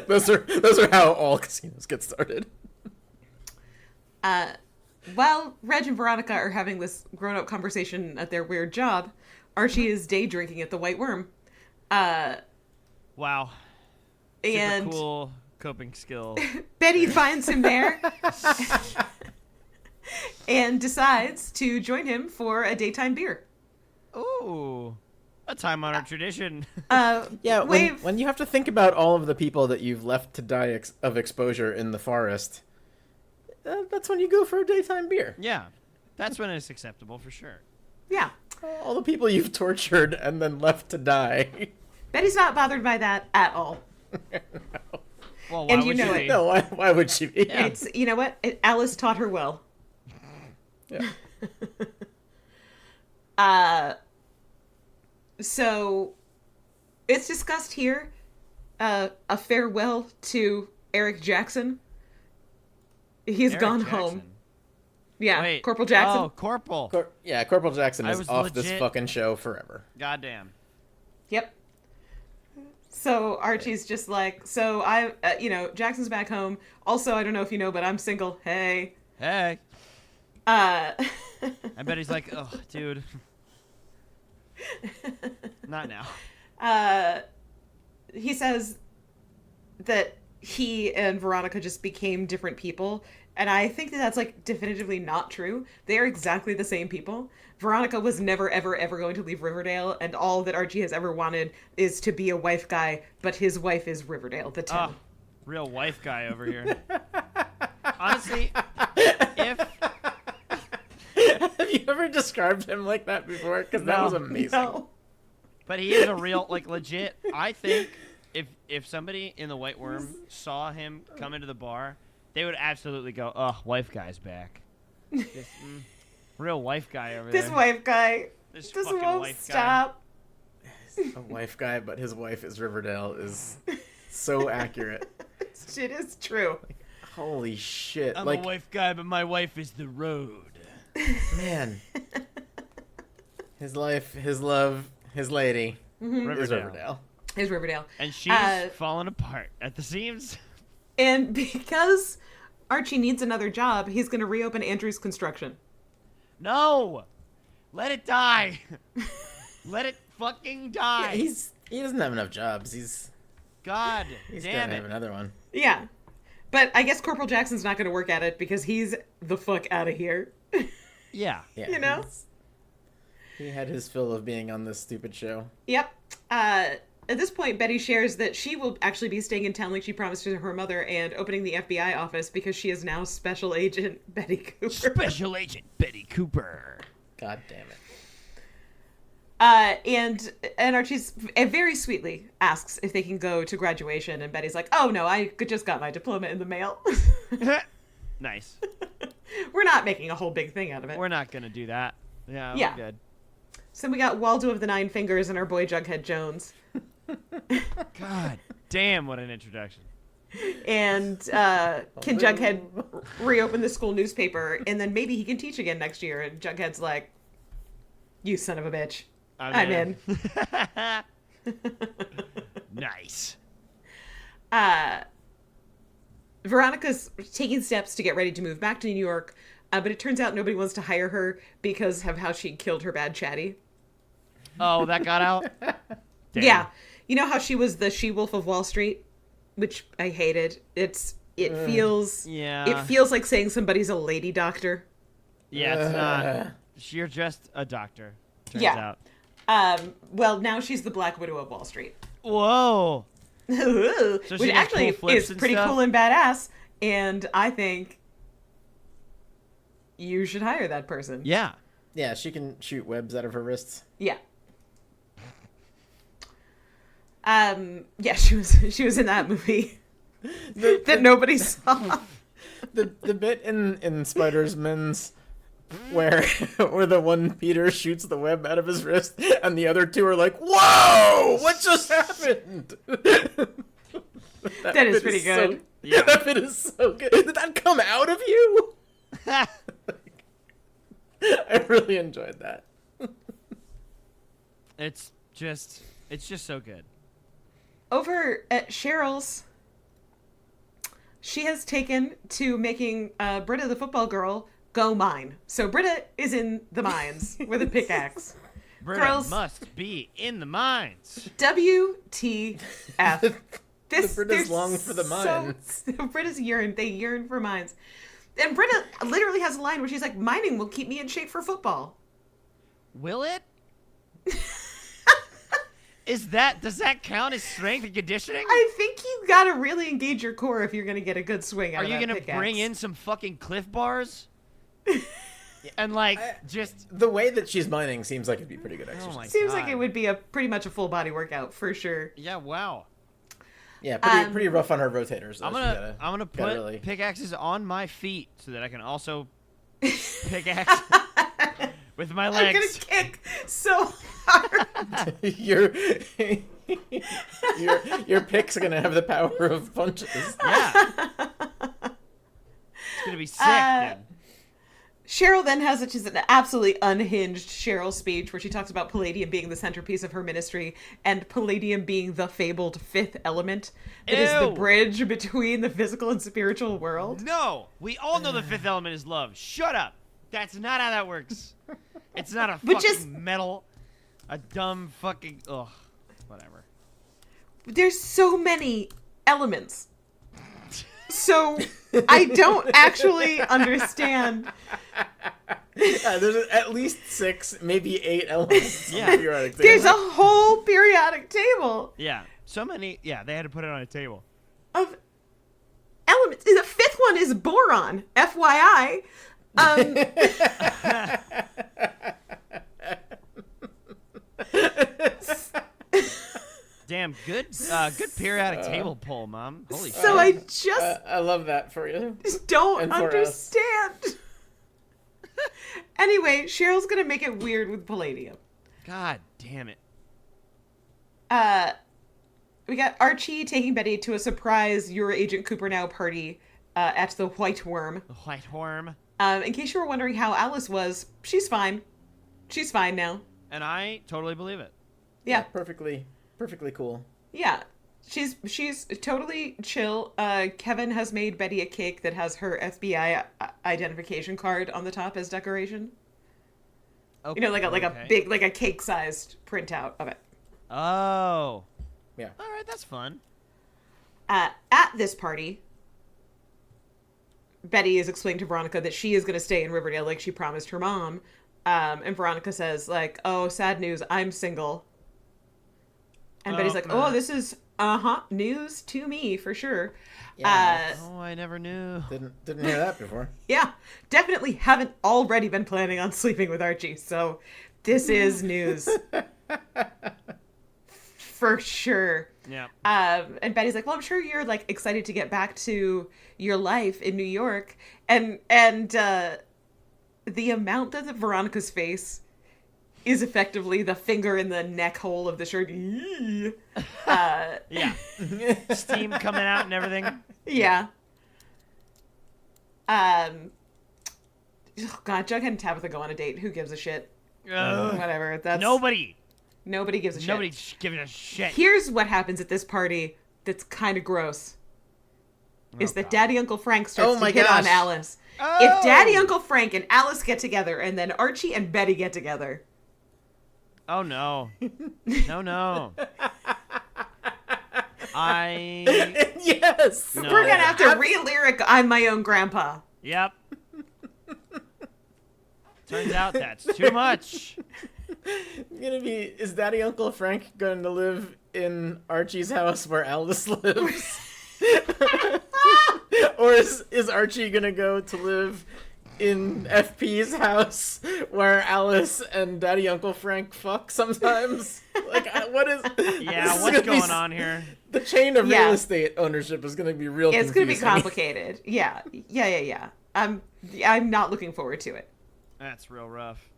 those are how all casinos get started. While Reg and Veronica are having this grown-up conversation at their weird job, Archie is day drinking at the White Worm. Wow. Super And cool coping skill. Betty finds him there and decides to join him for a daytime beer. Ooh. A time-honored tradition. Yeah, Wave. when you have to think about all of the people that you've left to die of exposure in the forest, that's when you go for a daytime beer. Yeah. That's when it's acceptable for sure. Yeah. All the people you've tortured and then left to die. Betty's not bothered by that at all. Well, why And you would know you it. be? No, why would she be? Yeah. It's, you know what? Alice taught her well. Yeah. So it's discussed here a farewell to Eric Jackson. He's Eric gone Jackson. home. Yeah, Wait. Corporal Jackson. Oh, Corporal. Corporal Jackson I is was off this legit- fucking show forever. Goddamn. Yep. So Archie's just like, so Jackson's back home. Also, I don't know if you know, but I'm single. Hey. Hey. Uh, I bet he's like, oh, dude. Not now. he says that he and Veronica just became different people. And I think that that's like definitively not true. They are exactly the same people. Veronica was never, ever, ever going to leave Riverdale. And all that Archie has ever wanted is to be a wife guy. But his wife is Riverdale, the town. Oh, real wife guy over here. Honestly, if Have you ever described him like that before? Because that No. was amazing. No. but he is a real, like, legit, I think if somebody in the White Worm saw him come into the bar, they would absolutely go, "Oh, wife guy's back." This, real wife guy over there. This wife guy This just fucking won't wife stop. A wife guy, but his wife is Riverdale is so accurate. Shit is true. Holy shit. I'm like, a wife guy, but my wife is the road. man. His life, his love, his lady is Riverdale. Is Riverdale. And she's falling apart at the seams. And because Archie needs another job, he's going to reopen Andrew's construction. No! Let it die! Let it fucking die! Yeah, he doesn't have enough jobs. God He's damn gotta it. have another one. Yeah. But I guess Corporal Jackson's not going to work at it because he's the fuck out of here. Yeah. Yeah, You know? he had his fill of being on this stupid show. Yep. At this point, Betty shares that she will actually be staying in town like she promised to her mother and opening the FBI office because she is now Special Agent Betty Cooper. Special Agent Betty Cooper. God damn it. And Archie's very sweetly asks if they can go to graduation, and Betty's like, "Oh no, I just got my diploma in the mail." Nice. We're not making a whole big thing out of it. We're not gonna do that. Yeah, Yeah. we're good. So we got Waldo of the Nine Fingers and our boy Jughead Jones. God damn, what an introduction. And can Jughead reopen the school newspaper, and then maybe he can teach again next year? And Jughead's like, "You son of a bitch. I'm in." Nice. Veronica's taking steps to get ready to move back to New York, but it turns out nobody wants to hire her because of how she killed her bad chatty. Oh, that got out? Damn. Yeah. You know how she was the she-wolf of Wall Street? Which I hated. It feels like saying somebody's a lady doctor. Yeah, it's not. You're just a doctor, turns Yeah. out. Well, now she's the Black Widow of Wall Street. Whoa. So she Which does actually cool flips is and pretty stuff? cool and badass, and I think you should hire that person. Yeah. Yeah, she can shoot webs out of her wrists. Yeah. Yeah, she was in that movie that nobody saw. The bit in Spider-Man's where the one Peter shoots the web out of his wrist and the other two are like, "Whoa! What just happened?" That is pretty so- good. Yeah. That bit is so good. Did that come out of you? I really enjoyed that. It's just so good. Over at Cheryl's, she has taken to making Britta the football girl go mine. So Britta is in the mines with a pickaxe. Britta Girls- must be in the mines. WTF. Britta's there's long for the mines. Britta's they yearn for mines. And Britta literally has a line where she's like, "Mining will keep me in shape for football." Will it? Does that count as strength and conditioning? I think you gotta really engage your core if you're gonna get a good swing out Are of you that gonna pickaxe. bring in some fucking Cliff Bars? And just The way that she's mining seems like it'd be pretty good exercise. oh my Seems God. like it would be pretty much a full body workout for sure. Yeah, wow. Yeah, pretty rough on her rotators. Though. I'm gonna put really- pickaxes on my feet so that I can also pickaxe with my I'm gonna legs. kick so hard. your pick's gonna have the power of punches. Yeah. It's gonna be sick, dude. Cheryl then has which is an absolutely unhinged Cheryl speech where she talks about Palladium being the centerpiece of her ministry and Palladium being the fabled fifth element that is the Ew. bridge between the physical and spiritual world. No, we all know the fifth element is love. Shut up. That's not how that works. It's not a But fucking just- metal. A dumb fucking ugh. Whatever. There's so many elements. So I don't actually understand. There's at least 6, maybe 8 elements. on the Yeah. periodic There's a table. whole periodic table Yeah. So many. Yeah, they had to put it on a table. of elements. The fifth one is boron, FYI. Damn, Damn, good periodic table poll, Mom. Holy shit. So I just I love that for you. don't and for us. understand. Anyway, Cheryl's gonna make it weird with Palladium. God damn it. We got Archie taking Betty to a surprise You're Agent Cooper Now party at the White Worm. The White Worm. In case you were wondering how Alice was, she's fine. She's fine now. And I totally believe it. Yeah. Perfectly cool. Yeah. She's totally chill. Kevin has made Betty a cake that has her FBI identification card on the top as decoration. Okay. You know, like a big, like a cake-sized printout of it. Oh. Yeah. All right, that's fun. At this party, Betty is explaining to Veronica that she is going to stay in Riverdale like she promised her mom. And Veronica says, like, oh, sad news, I'm single. And Betty's like, oh, this is, news to me, for sure. Yeah. Oh, I never knew. Didn't hear that before. Yeah, definitely haven't already been planning on sleeping with Archie, so this is news. For sure. Yeah. And Betty's like, well, I'm sure you're, like, excited to get back to your life in New York. And the amount that Veronica's face is effectively the finger in the neck hole of the shirt. Yeah. Steam coming out and everything. Yeah. Oh God, Jughead and Tabitha go on a date. Who gives a shit? Whatever. That's Nobody gives a shit. Nobody's giving a shit. Here's what happens at this party that's kind of gross. Is that God. Daddy Uncle Frank starts to hit gosh. on Alice. Oh! If Daddy Uncle Frank and Alice get together, and then Archie and Betty get together. Oh, no. No. Yes. No. We're gonna have to re-lyric I'm My Own Grandpa. Yep. Turns out that's too much. Is Daddy Uncle Frank going to live in Archie's house where Alice lives? Or is Archie gonna go to live in FP's house where Alice and Daddy Uncle Frank fuck sometimes? Like, what is? Yeah, what's going on here? The chain of real estate ownership is gonna be real. It's gonna be confusing. complicated. Yeah. I'm not looking forward to it. That's real rough.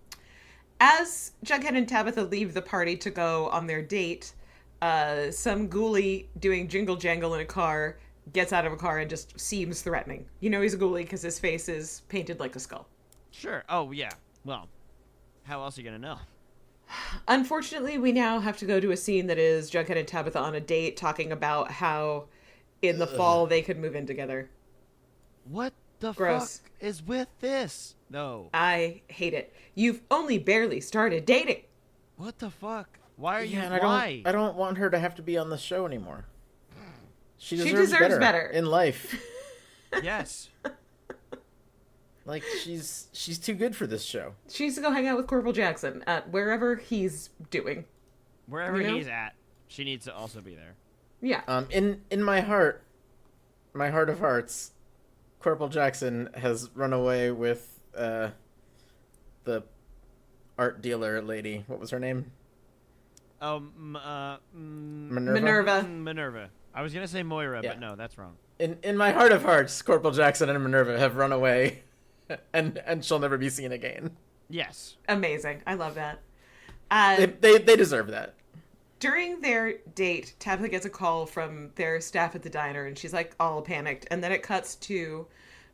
As Jughead and Tabitha leave the party to go on their date, some ghoulie doing jingle jangle in a car gets out of a car and just seems threatening. You know he's a ghoulie because his face is painted like a skull. Sure. Oh, yeah. Well, how else are you going to know? Unfortunately, we now have to go to a scene that is Jughead and Tabitha on a date talking about how in the fall they could move in together. What the Gross. fuck is with this? No. I hate it. You've only barely started dating. What the fuck? Why are you? Yeah, and Why? I don't want her to have to be on the show anymore. She deserves better. in life. Yes. Like, she's too good for this show. She needs to go hang out with Corporal Jackson at wherever he's doing. Wherever You know? he's at, she needs to also be there. Yeah. In my heart of hearts, Corporal Jackson has run away with the art dealer lady. What was her name? Oh, Minerva. Minerva. I was gonna say Moira, Yeah. but no, that's wrong. In my heart of hearts, Corporal Jackson and Minerva have run away, and she'll never be seen again. Yes. Amazing. I love that. They deserve that. During their date, Tabitha gets a call from their staff at the diner, and she's like all panicked. And then it cuts to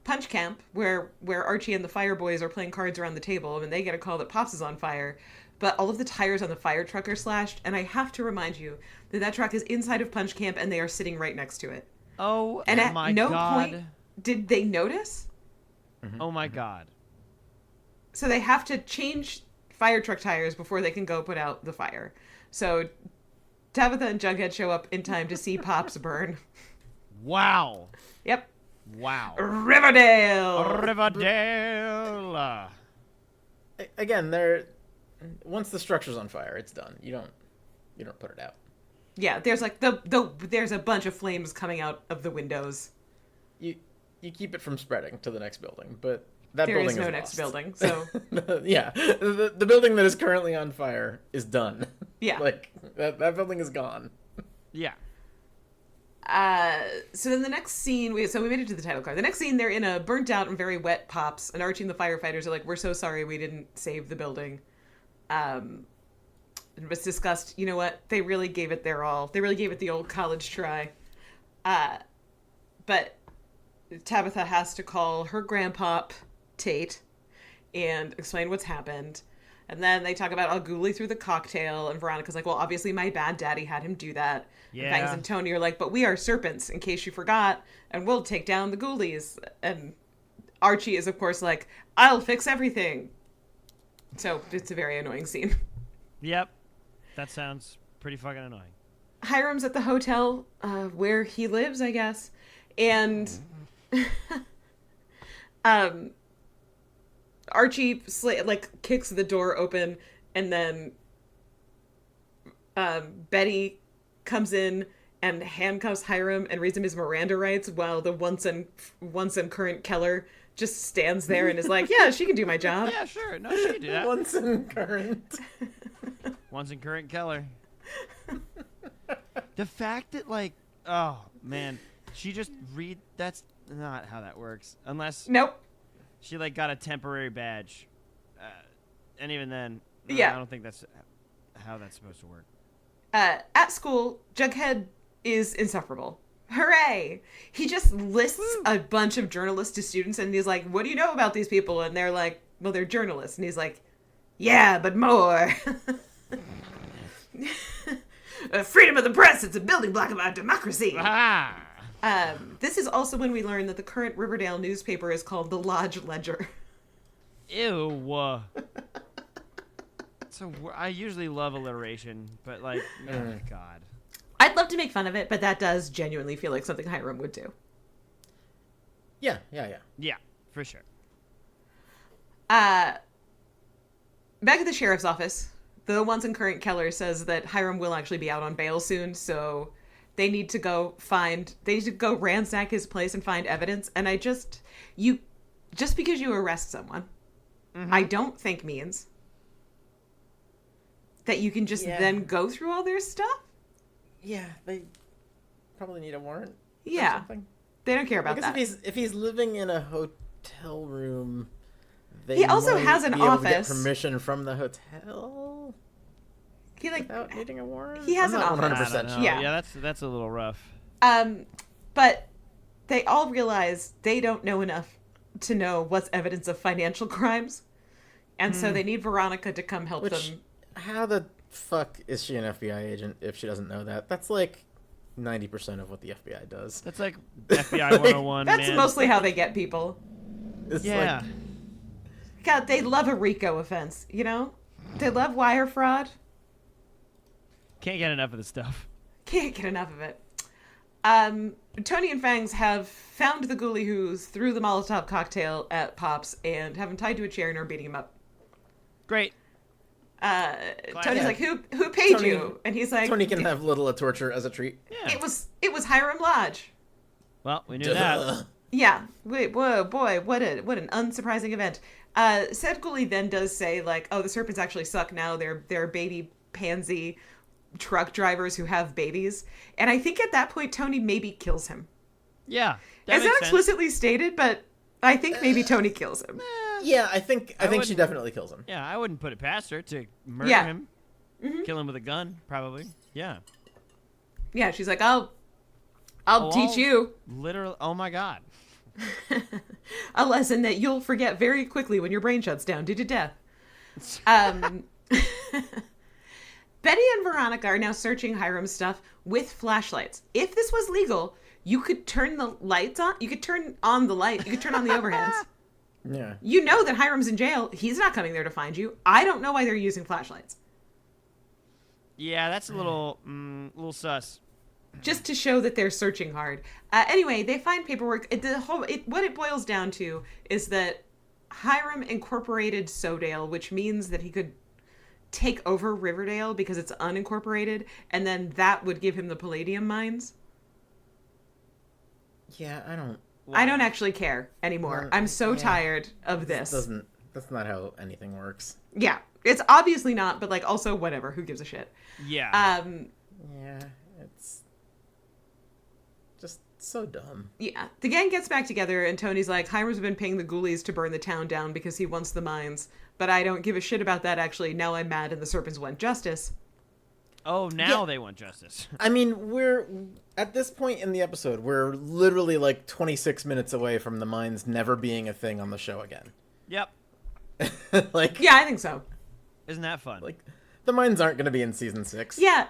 Punch Camp, where Archie and the Fire Boys are playing cards around the table, and they get a call that Pops is on fire. But all of the tires on the fire truck are slashed, and I have to remind you that truck is inside of Punch Camp, and they are sitting right next to it. Oh, And at my no God. point did they notice. Oh my God. So they have to change fire truck tires before they can go put out the fire. So Tabitha and Jughead show up in time to see Pops burn. Wow. Yep. Wow. Riverdale! Riverdale. Again, once the structure's on fire, it's done. You don't put it out. Yeah, there's like there's a bunch of flames coming out of the windows. You keep it from spreading to the next building, but that There building is no is next lost. building, so Yeah, the building that is currently on fire is done. yeah. Like that building is gone. Yeah. So then the next scene, we made it to the title card. The next scene, they're in a burnt out and very wet Pops, and Archie and the firefighters are like, we're so sorry we didn't save the building. It was discussed, you know what, they really gave it their all. They really gave it the old college try. But Tabitha has to call her grandpop, Tate, and explain what's happened. And then they talk about how Goulies threw the cocktail, and Veronica's like, well, obviously my bad daddy had him do that. Yeah. And Fangs and Tony are like, but we are Serpents, in case you forgot, and we'll take down the Goulies. And Archie is, of course, like, I'll fix everything. So it's a very annoying scene. Yep. That sounds pretty fucking annoying. Hiram's at the hotel where he lives, I guess. And Archie kicks the door open, and then Betty comes in and handcuffs Hiram and reads him his Miranda rights, while the once and current Keller just stands there and is like, yeah, she can do my job. Yeah, sure. No, she can do that. Once and current. Once and current Keller. The fact that, like, oh, man, she just that's not how that works. Unless Nope. she, like, got a temporary badge. And even then, Yeah. I don't think that's how that's supposed to work. At school, Jughead is insufferable. Hooray! He just lists a bunch of journalists to students, and he's like, what do you know about these people? And they're like, well, they're journalists. And he's like, yeah, but more. Freedom of the press, it's a building block of our democracy. Ah! This is also when we learn that the current Riverdale newspaper is called the Lodge Ledger. Ew. So I usually love alliteration, but, like, oh, God. I'd love to make fun of it, but that does genuinely feel like something Hiram would do. Yeah. Yeah, for sure. Back at the sheriff's office, the once and current Keller says that Hiram will actually be out on bail soon, so they need to go ransack his place and find evidence. And just because you arrest someone, I don't think means that you can just then go through all their stuff. Yeah, they probably need a warrant. Yeah. Or something. They don't care about I guess that. if he's living in a hotel room, He also has an be able to get office. permission from the hotel He without needing a warrant. he has I'm an not office. 100% sure. Yeah. That's a little rough. But they all realize they don't know enough to know what's evidence of financial crimes. And so they need Veronica to come help them. How the fuck is she an FBI agent if she doesn't know that? That's like 90% of what the FBI does. That's like FBI 101, That's man. mostly how they get people. It's Yeah. like, God, they love a RICO offense, you know? They love wire fraud. Can't get enough of this stuff. Can't get enough of it. Tony and Fangs have found the ghoulie who threw the Molotov cocktail at Pops and have him tied to a chair and are beating him up. Great. Tony's like, who paid Tony- you? And he's like, Tony can have little torture as a treat. Yeah. it was Hiram Lodge. Well, we knew that. Duh. Yeah. Wait, whoa, boy, what an unsurprising event. Said ghoulie then does say, like, oh, the Serpents actually suck now. They're baby pansy truck drivers who have babies. And I think at that point, Tony maybe kills him. Yeah. It's not explicitly stated, but I think maybe Tony kills him. Yeah, I think she wouldn't- definitely kills him. Yeah, I wouldn't put it past her to murder Yeah. him. Kill him with a gun, probably. Yeah. Yeah, she's like, I'll teach you Literally. Oh, my God. a lesson that you'll forget very quickly when your brain shuts down due to death. Betty and Veronica are now searching Hiram's stuff with flashlights. If this was legal, you could turn the lights on. You could turn on the light. You could turn on the overheads. Yeah. You know that Hiram's in jail. He's not coming there to find you. I don't know why they're using flashlights. Yeah, that's a little sus. Just to show that they're searching hard. Anyway, they find paperwork. What it boils down to is that Hiram incorporated Sodale, which means that he could take over Riverdale because it's unincorporated, and then that would give him the palladium mines. Yeah, I don't actually care anymore. I'm so tired of this. That's not how anything works. Yeah, it's obviously not, but like also whatever. Who gives a shit? Yeah. Yeah, it's So dumb. Yeah. The gang gets back together, and Tony's like, Hiram's been paying the Goulies to burn the town down because he wants the mines. But I don't give a shit about that, actually. Now I'm mad, and the Serpents want justice. Oh, now they want justice. I mean, we're at this point in the episode, we're literally like 26 minutes away from the mines never being a thing on the show again. Yep. Like, Yeah, I think so. Isn't that fun? like the mines aren't going to be in season 6. Yeah,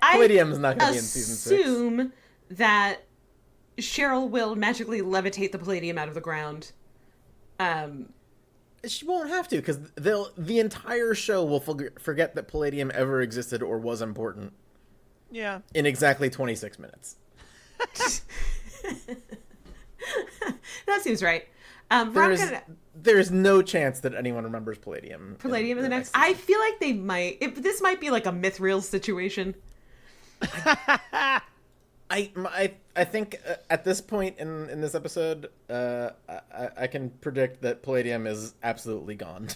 Palladium's not going to be in season 6. I assume that Cheryl will magically levitate the Palladium out of the ground. She won't have to, because the entire show will forget that Palladium ever existed or was important. Yeah. In exactly 26 minutes. That seems right. There's no chance that anyone remembers Palladium. Palladium in the next. I feel like they might. This might be like a Mithril situation. I think at this point in this episode, I can predict that Palladium is absolutely gone.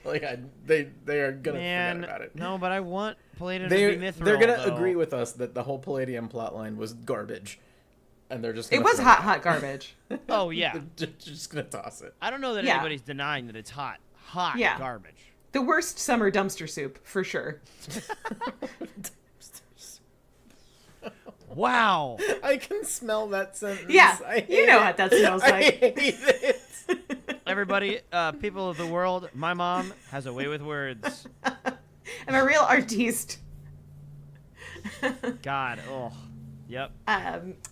Like they are gonna forget about it. No, but I want Palladium to be Mithril. They're gonna agree with us that the whole Palladium plotline was garbage, and they're just. It was hot garbage. Oh yeah, they're just gonna toss it. I don't know that anybody's denying that it's hot garbage. The worst summer dumpster soup for sure. Wow. I can smell that sentence. Yeah, you know what that smells like. I hate it. Everybody, people of the world, my mom has a way with words. I'm a real artiste. God, oh, yep.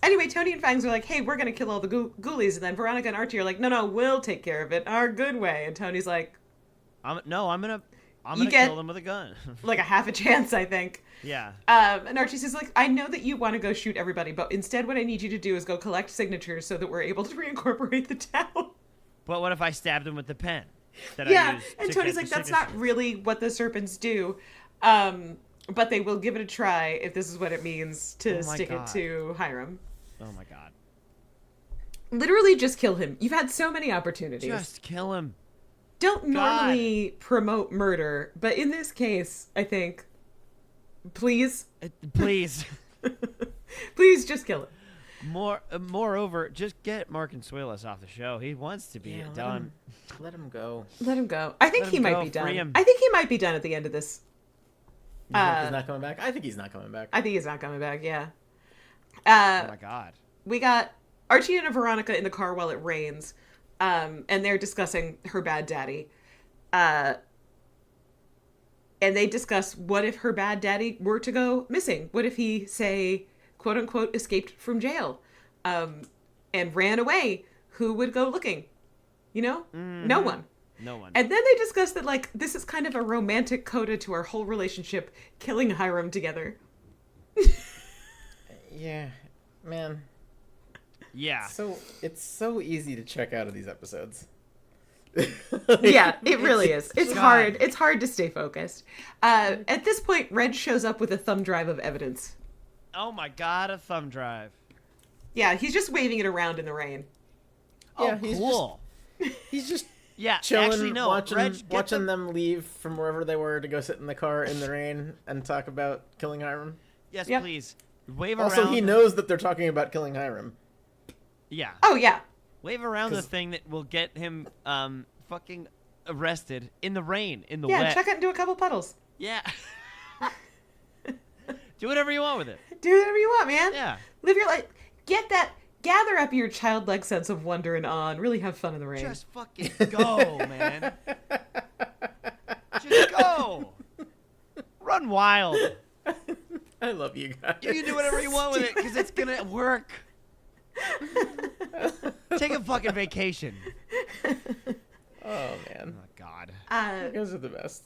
Anyway, Tony and Fangs are like, hey, we're going to kill all the Goulies. And then Veronica and Archie are like, no, we'll take care of it our good way. And Tony's like... I'm gonna kill them with a gun. Like a half a chance, I think. Yeah. And Archie says, like, I know that you want to go shoot everybody, but instead what I need you to do is go collect signatures so that we're able to reincorporate the town. But what if I stabbed him with the pen? Yeah, and Tony's like, that's not really what the Serpents do. But they will give it a try if this is what it means to stick it to Hiram. Oh my god. Literally just kill him. You've had so many opportunities. Just kill him. Don't normally promote murder, but in this case, I think, please. Please. Please just kill him. Moreover, just get Mark Consuelos off the show. He wants to be done. Let him go. Let him go. I think he might be done. Free him. I think he might be done at the end of this. You think he's not coming back? I think he's not coming back. I think he's not coming back, yeah. Oh my god. We got Archie and Veronica in the car while it rains, and they're discussing her bad daddy. And they discuss, what if her bad daddy were to go missing? What if he, say, quote unquote, escaped from jail and ran away? Who would go looking? You know? Mm-hmm. No one. No one. And then they discuss that, like, this is kind of a romantic coda to our whole relationship, killing Hiram together. Yeah, man. Yeah. It's so easy to check out of these episodes. Yeah, it really is. It's hard. It's hard to stay focused. At this point, Reg shows up with a thumb drive of evidence. Oh my god, a thumb drive. Yeah, he's just waving it around in the rain. Yeah, cool. He's just yeah, chilling, actually, no. watching them leave from wherever they were to go sit in the car in the rain and talk about killing Hiram. Yes, yep. Please. Wave also, around. he knows that they're talking about killing Hiram. Yeah. Oh, yeah. Wave around the thing that will get him fucking arrested in the rain, in the wet. Yeah, chuck it into a couple puddles. Yeah. Do whatever you want with it. Do whatever you want, man. Yeah. Live your life. Gather up your childlike sense of wonder and awe and really have fun in the rain. Just fucking go, man. Just go. Run wild. I love you guys. You can do whatever you want with it because it's going to work. Take a fucking vacation. Oh, man. Oh, God. You guys are the best.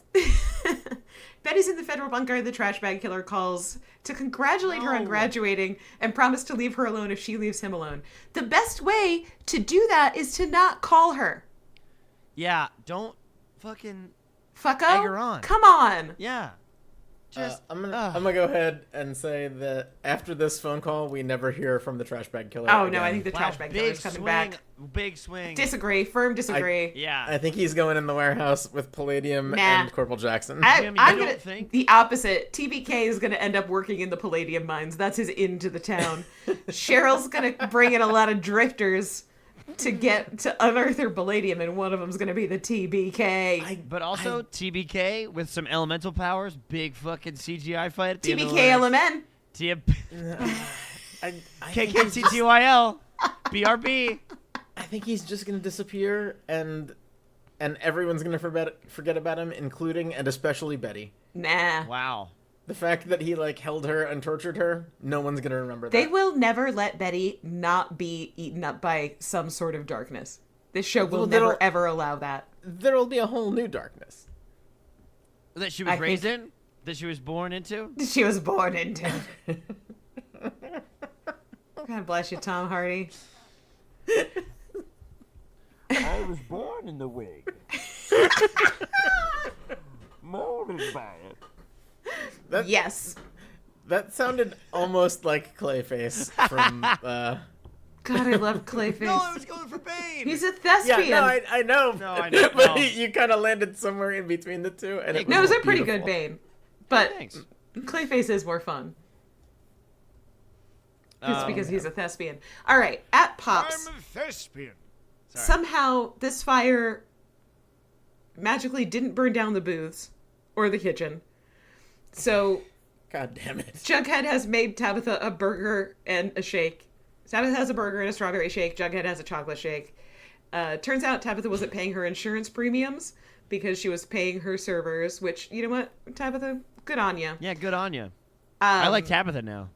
Betty's in the federal bunker. The trash bag killer calls to congratulate her on graduating and promise to leave her alone if she leaves him alone. The best way to do that is to not call her. Yeah, don't fucking Fucko? egg her on. Come on. Yeah. Just I'm gonna go ahead and say that after this phone call, we never hear from the trash bag killer. Oh, again. no, I think the trash bag killer is coming back. Big swing. Disagree. Firm disagree. Yeah. I think he's going in the warehouse with Palladium and Corporal Jackson. Jim, I'm you gonna don't think? the opposite. TBK is gonna end up working in the Palladium mines. That's his into the town. Cheryl's gonna bring in a lot of drifters to unearth their palladium, and one of them's gonna be the TBK. But also TBK with some elemental powers. Big fucking CGI fight at the end of the TBK race. LMN. KKTTYL. BRB. I think he's just gonna disappear, and everyone's gonna forget about him, including and especially Betty. Nah. Wow. The fact that he held her and tortured her, no one's gonna remember that. They will never let Betty not be eaten up by some sort of darkness. This show will never ever allow that. There'll be a whole new darkness That she was raised in? That she was born into? She was born into. God bless you, Tom Hardy. I was born in the wig. Molded by it. Yes. That sounded almost like Clayface from. God, I love Clayface. No, I was going for Bane. He's a thespian. Yeah, no, I know. No, I know. But No. you kind of landed somewhere in between the two, and it No, it was a pretty beautiful. good Bane. But Thanks. Clayface is more fun. Just because yeah. he's a thespian. All right, at Pops. I'm a thespian. Sorry. Somehow, this fire magically didn't burn down the booths or the kitchen. So God damn it. Jughead has made Tabitha a burger and a shake. Tabitha has a burger and a strawberry shake. Jughead has a chocolate shake. Turns out Tabitha wasn't paying her insurance premiums because she was paying her servers, which, you know what, Tabitha? Good on you. Yeah, good on you. I like Tabitha now.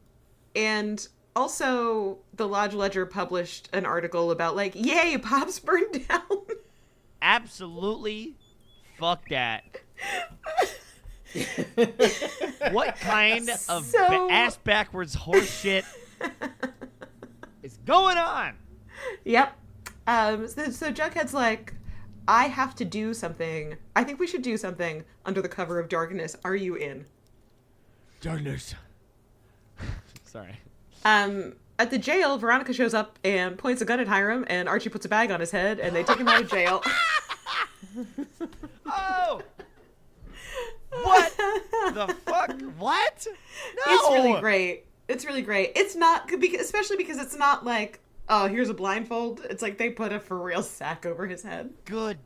And also, the Lodge Ledger published an article about, yay, Pops burned down. Absolutely. Fuck that. What kind of ass backwards horse shit is going on? Yep. So Jughead's like, I have to do something. I think we should do something under the cover of darkness. Are you in? Darkness. Sorry. At the jail, Veronica shows up and points a gun at Hirame, and Archie puts a bag on his head, and they take him out of jail. Oh! What the fuck? What? No! It's really great. It's really great. It's not, especially because it's not like, oh, here's a blindfold. It's like they put a for real sack over his head. Good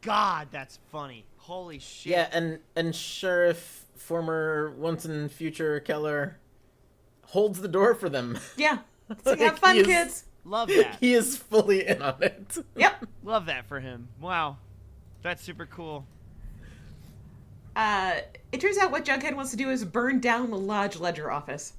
God, that's funny. Holy shit. Yeah, and Sheriff, former once and future Keller, holds the door for them. Yeah. So have fun, he is- kids. Love that. He is fully in on it. Yep. Love that for him. Wow. That's super cool. It turns out what Jughead wants to do is burn down the Lodge Ledger office.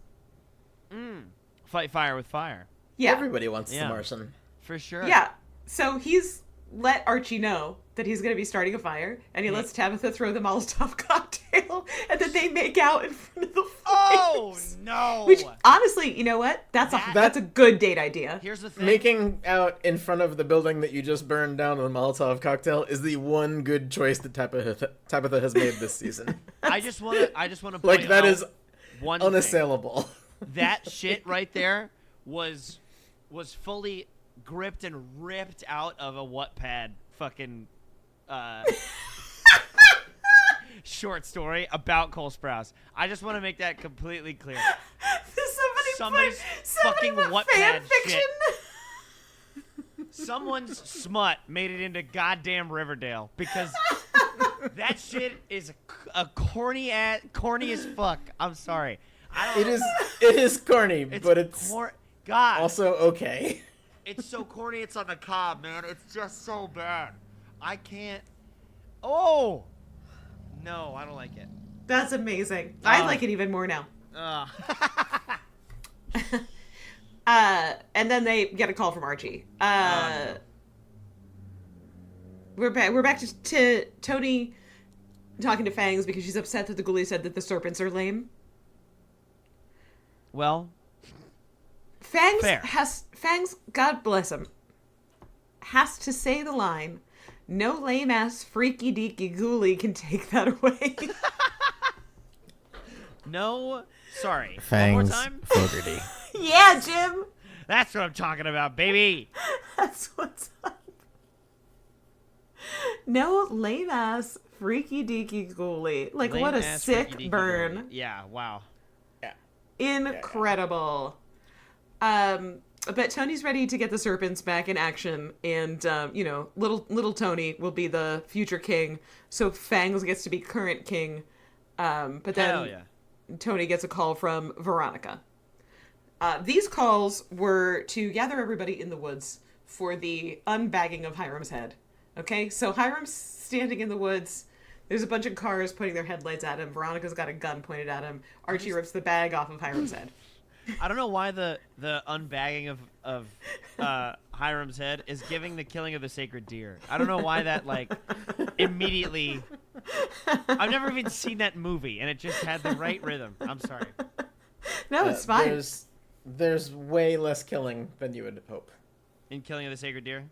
Fight fire with fire. Yeah. Everybody wants Yeah. the Martian. For sure. Yeah. So he's let Archie know that he's going to be starting a fire, and he lets Tabitha throw the Molotov cocktail, and then they make out in front of the flames. Oh, no. Which, honestly, you know what? That's a good date idea. Here's the thing. Making out in front of the building that you just burned down with a Molotov cocktail is the one good choice that Tabitha has made this season. I just want to point Like, that out is one thing. unassailable. That shit right there was fully gripped and ripped out of a Wattpad fucking short story about Cole Sprouse. I just want to make that completely clear. Somebody's fucking put Wattpad fan fiction. Someone's smut made it into goddamn Riverdale because that shit is a corny as fuck. I'm sorry. It is corny, but it's God. also okay. It's so corny, it's on the cob, man. It's just so bad. I can't. Oh! No, I don't like it. That's amazing. I like it even more now. And then they get a call from Archie. No. We're back to Tony talking to Fangs because she's upset that the Goulies said that the Serpents are lame. Well, Fangs, God bless him, has to say the line, "No lame ass freaky deaky Ghoulie can take that away." No, sorry. Fangs One more time. Fogarty. Yeah, Jim. That's what I'm talking about, baby. That's what's up. No lame ass freaky deaky ghoulie. Like what a Lame-ass sick freaky-deaky burn. ghoulie. Yeah, wow. Incredible. But Tony's ready to get the Serpents back in action, and little Tony will be the future king, so Fangs gets to be current king. But then Hell yeah. Tony gets a call from Veronica. These calls were to gather everybody in the woods for the unbagging of Hirame's head. Okay, so Hirame's standing in the woods. There's a bunch of cars pointing their headlights at him. Veronica's got a gun pointed at him. Archie rips the bag off of Hirame's head. I don't know why the unbagging of Hiram's head is giving the killing of the sacred deer. I don't know why that immediately. I've never even seen that movie, and it just had the right rhythm. I'm sorry. No, it's fine. There's way less killing than you would hope. In killing of the sacred deer.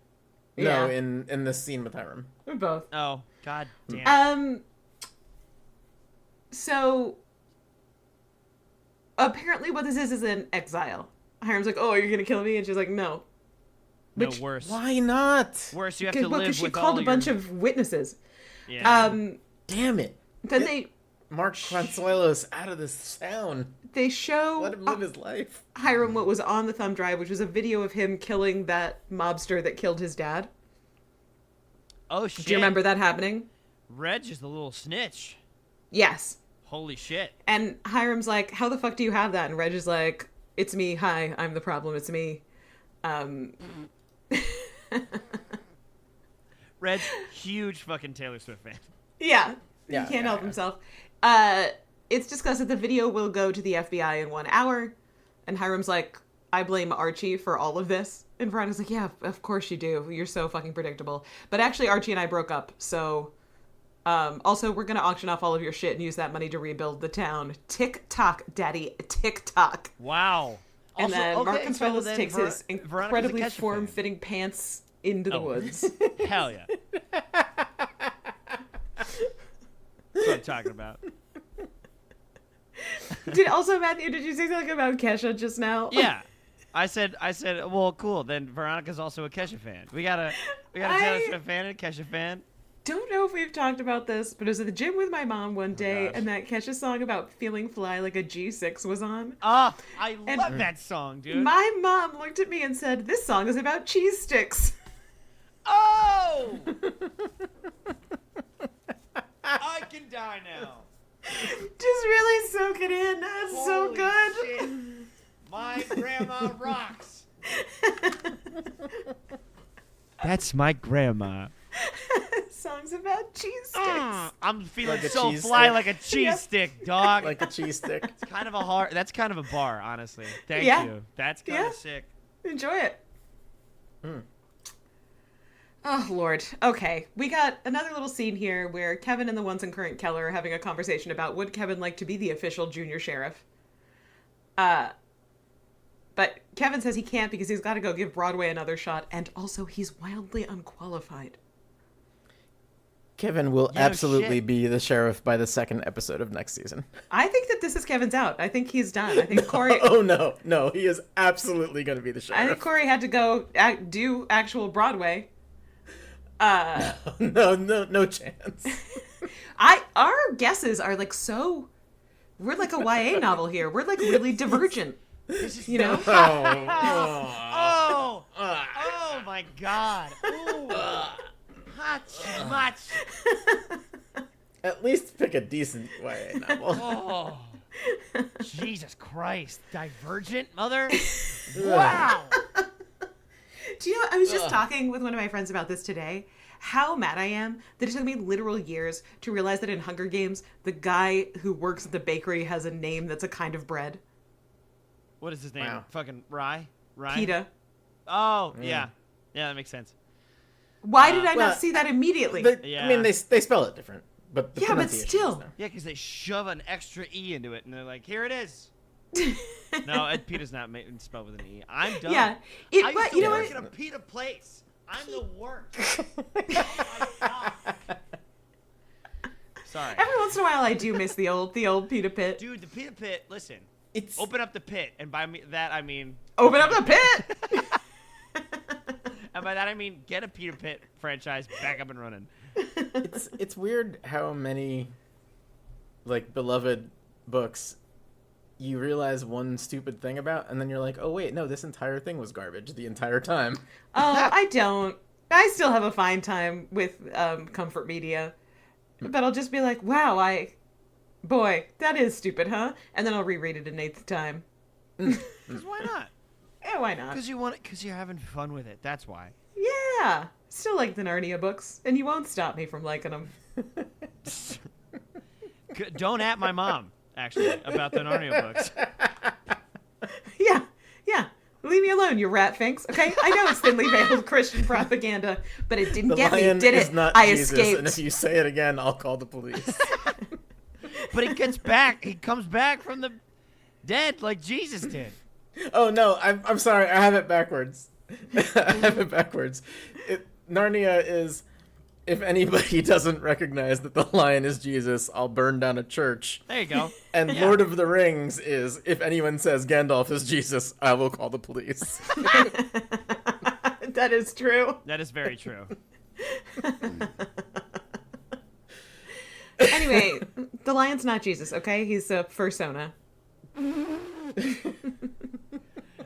No, Yeah. in this scene with Hirame. We're both. Oh God damn. So apparently what this is an exile. Hirame's like, "Oh, you're gonna kill me?" And she's like, "No." No, Which, worse. Why not? Worse, you have to live because she with called all a bunch your... of witnesses. Yeah. Damn it. Then Get Mark Consuelos out of this town. they show Let him live his life. Hirame what was on the thumb drive, which was a video of him killing that mobster that killed his dad. Oh shit. Do you remember that happening? Reg is the little snitch. Yes. Holy shit. And Hirame's like, "How the fuck do you have that?" And Reg is like, "It's me. Hi, I'm the problem. It's me." Reg, huge fucking Taylor Swift fan. Yeah. Yeah, He can't yeah, help yeah. himself. It's discussed that the video will go to the FBI in 1 hour. And Hirame's like, "I blame Archie for all of this." And Veronica's like, "Yeah, of course you do. You're so fucking predictable." But actually, Archie and I broke up. So, also, we're going to auction off all of your shit and use that money to rebuild the town. Tick-tock, daddy. Tick-tock. Wow. And Also, then Mark okay, so Consuelos then takes his Veronica's a incredibly Kesha fan. form-fitting pants into the Oh. woods. Hell yeah. That's what I'm talking about. Matthew, did you say something about Kesha just now? Yeah. I said, well, cool. Then Veronica's also a Kesha fan. We got a Taylor Swift fan and a Kesha fan. Don't know if we've talked about this, but I was at the gym with my mom one day, gosh. and that Kesha song about feeling fly like a G6 was on. Ah, I And- love that song, dude. My mom looked at me and said, "This song is about cheese sticks." Oh! I can die now. Just really soak it in. That's so Holy good. shit. My grandma rocks. That's my grandma. Songs about cheese sticks. I'm feeling Like a so cheese fly stick. like a cheese Yep. stick, dog. Like a cheese stick. It's kind of a hard. That's kind of a bar, honestly. Thank Yeah. you. That's kind Yeah. of sick. Enjoy it. Oh, Lord. Okay. We got another little scene here where Kevin and the once and current Keller are having a conversation about would Kevin like to be the official junior sheriff. But Kevin says he can't because he's got to go give Broadway another shot, and also he's wildly unqualified. Kevin will Yeah, absolutely shit. be the sheriff by the second episode of next season. I think that this is Kevin's out. I think he's done. I think Corey... Oh no, he is absolutely going to be the I sheriff. think Corey had to go do actual Broadway. No chance. Our guesses are like so... We're like a YA novel here. We're like really divergent. You know? Oh my God. Ooh. Hot much. At least pick a decent YA novel. Oh. Jesus Christ. Divergent, mother? Wow. Do you know, I was just talking with one of my friends about this today. How mad I am that it took me literal years to realize that in Hunger Games, the guy who works at the bakery has a name that's a kind of bread. What is his name? Wow. Fucking Rye? Pita. Oh, yeah. Yeah, that makes sense. Why did I well, not see that immediately? Yeah. I mean, they spell it different, but the Yeah, but pronunciation still. is there. Yeah, because they shove an extra E into it, and they're like, here it is. No, Pita's not spelled with an E. I'm done. Yeah. I But used to you know work what? at a pita place. I'm the worst. Oh my God. Sorry. Every once in a while, I do miss the old Pita Pit. Dude, the Pita Pit, listen. It's Open up the pit, and by that I mean... Open up the pit! And by that I mean get a Pita Pit franchise back up and running. it's weird how many like beloved books you realize one stupid thing about, and then you're like, oh wait, no, this entire thing was garbage the entire time. Oh, I don't. I still have a fine time with comfort media. But I'll just be like, wow, boy, that is stupid, huh? And then I'll reread it an eighth time. Because why not? Yeah, why not? Because you're having fun with it. That's why. Yeah. Still like the Narnia books, and you won't stop me from liking them. Don't at my mom, actually, about the Narnia books. Yeah. Leave me alone, you rat finks. Okay, I know it's thinly veiled Christian propaganda, but it didn't get me, did is it? Not I Jesus, escaped. and if you say it again, I'll call the police. But he gets back. He comes back from the dead like Jesus did. Oh no, I'm sorry. I have it backwards. Narnia is, if anybody doesn't recognize that the lion is Jesus, I'll burn down a church. There you go. And Yeah. Lord of the Rings is, if anyone says Gandalf is Jesus, I will call the police. That is true. That is very true. Anyway, the lion's not Jesus, okay? He's a fursona.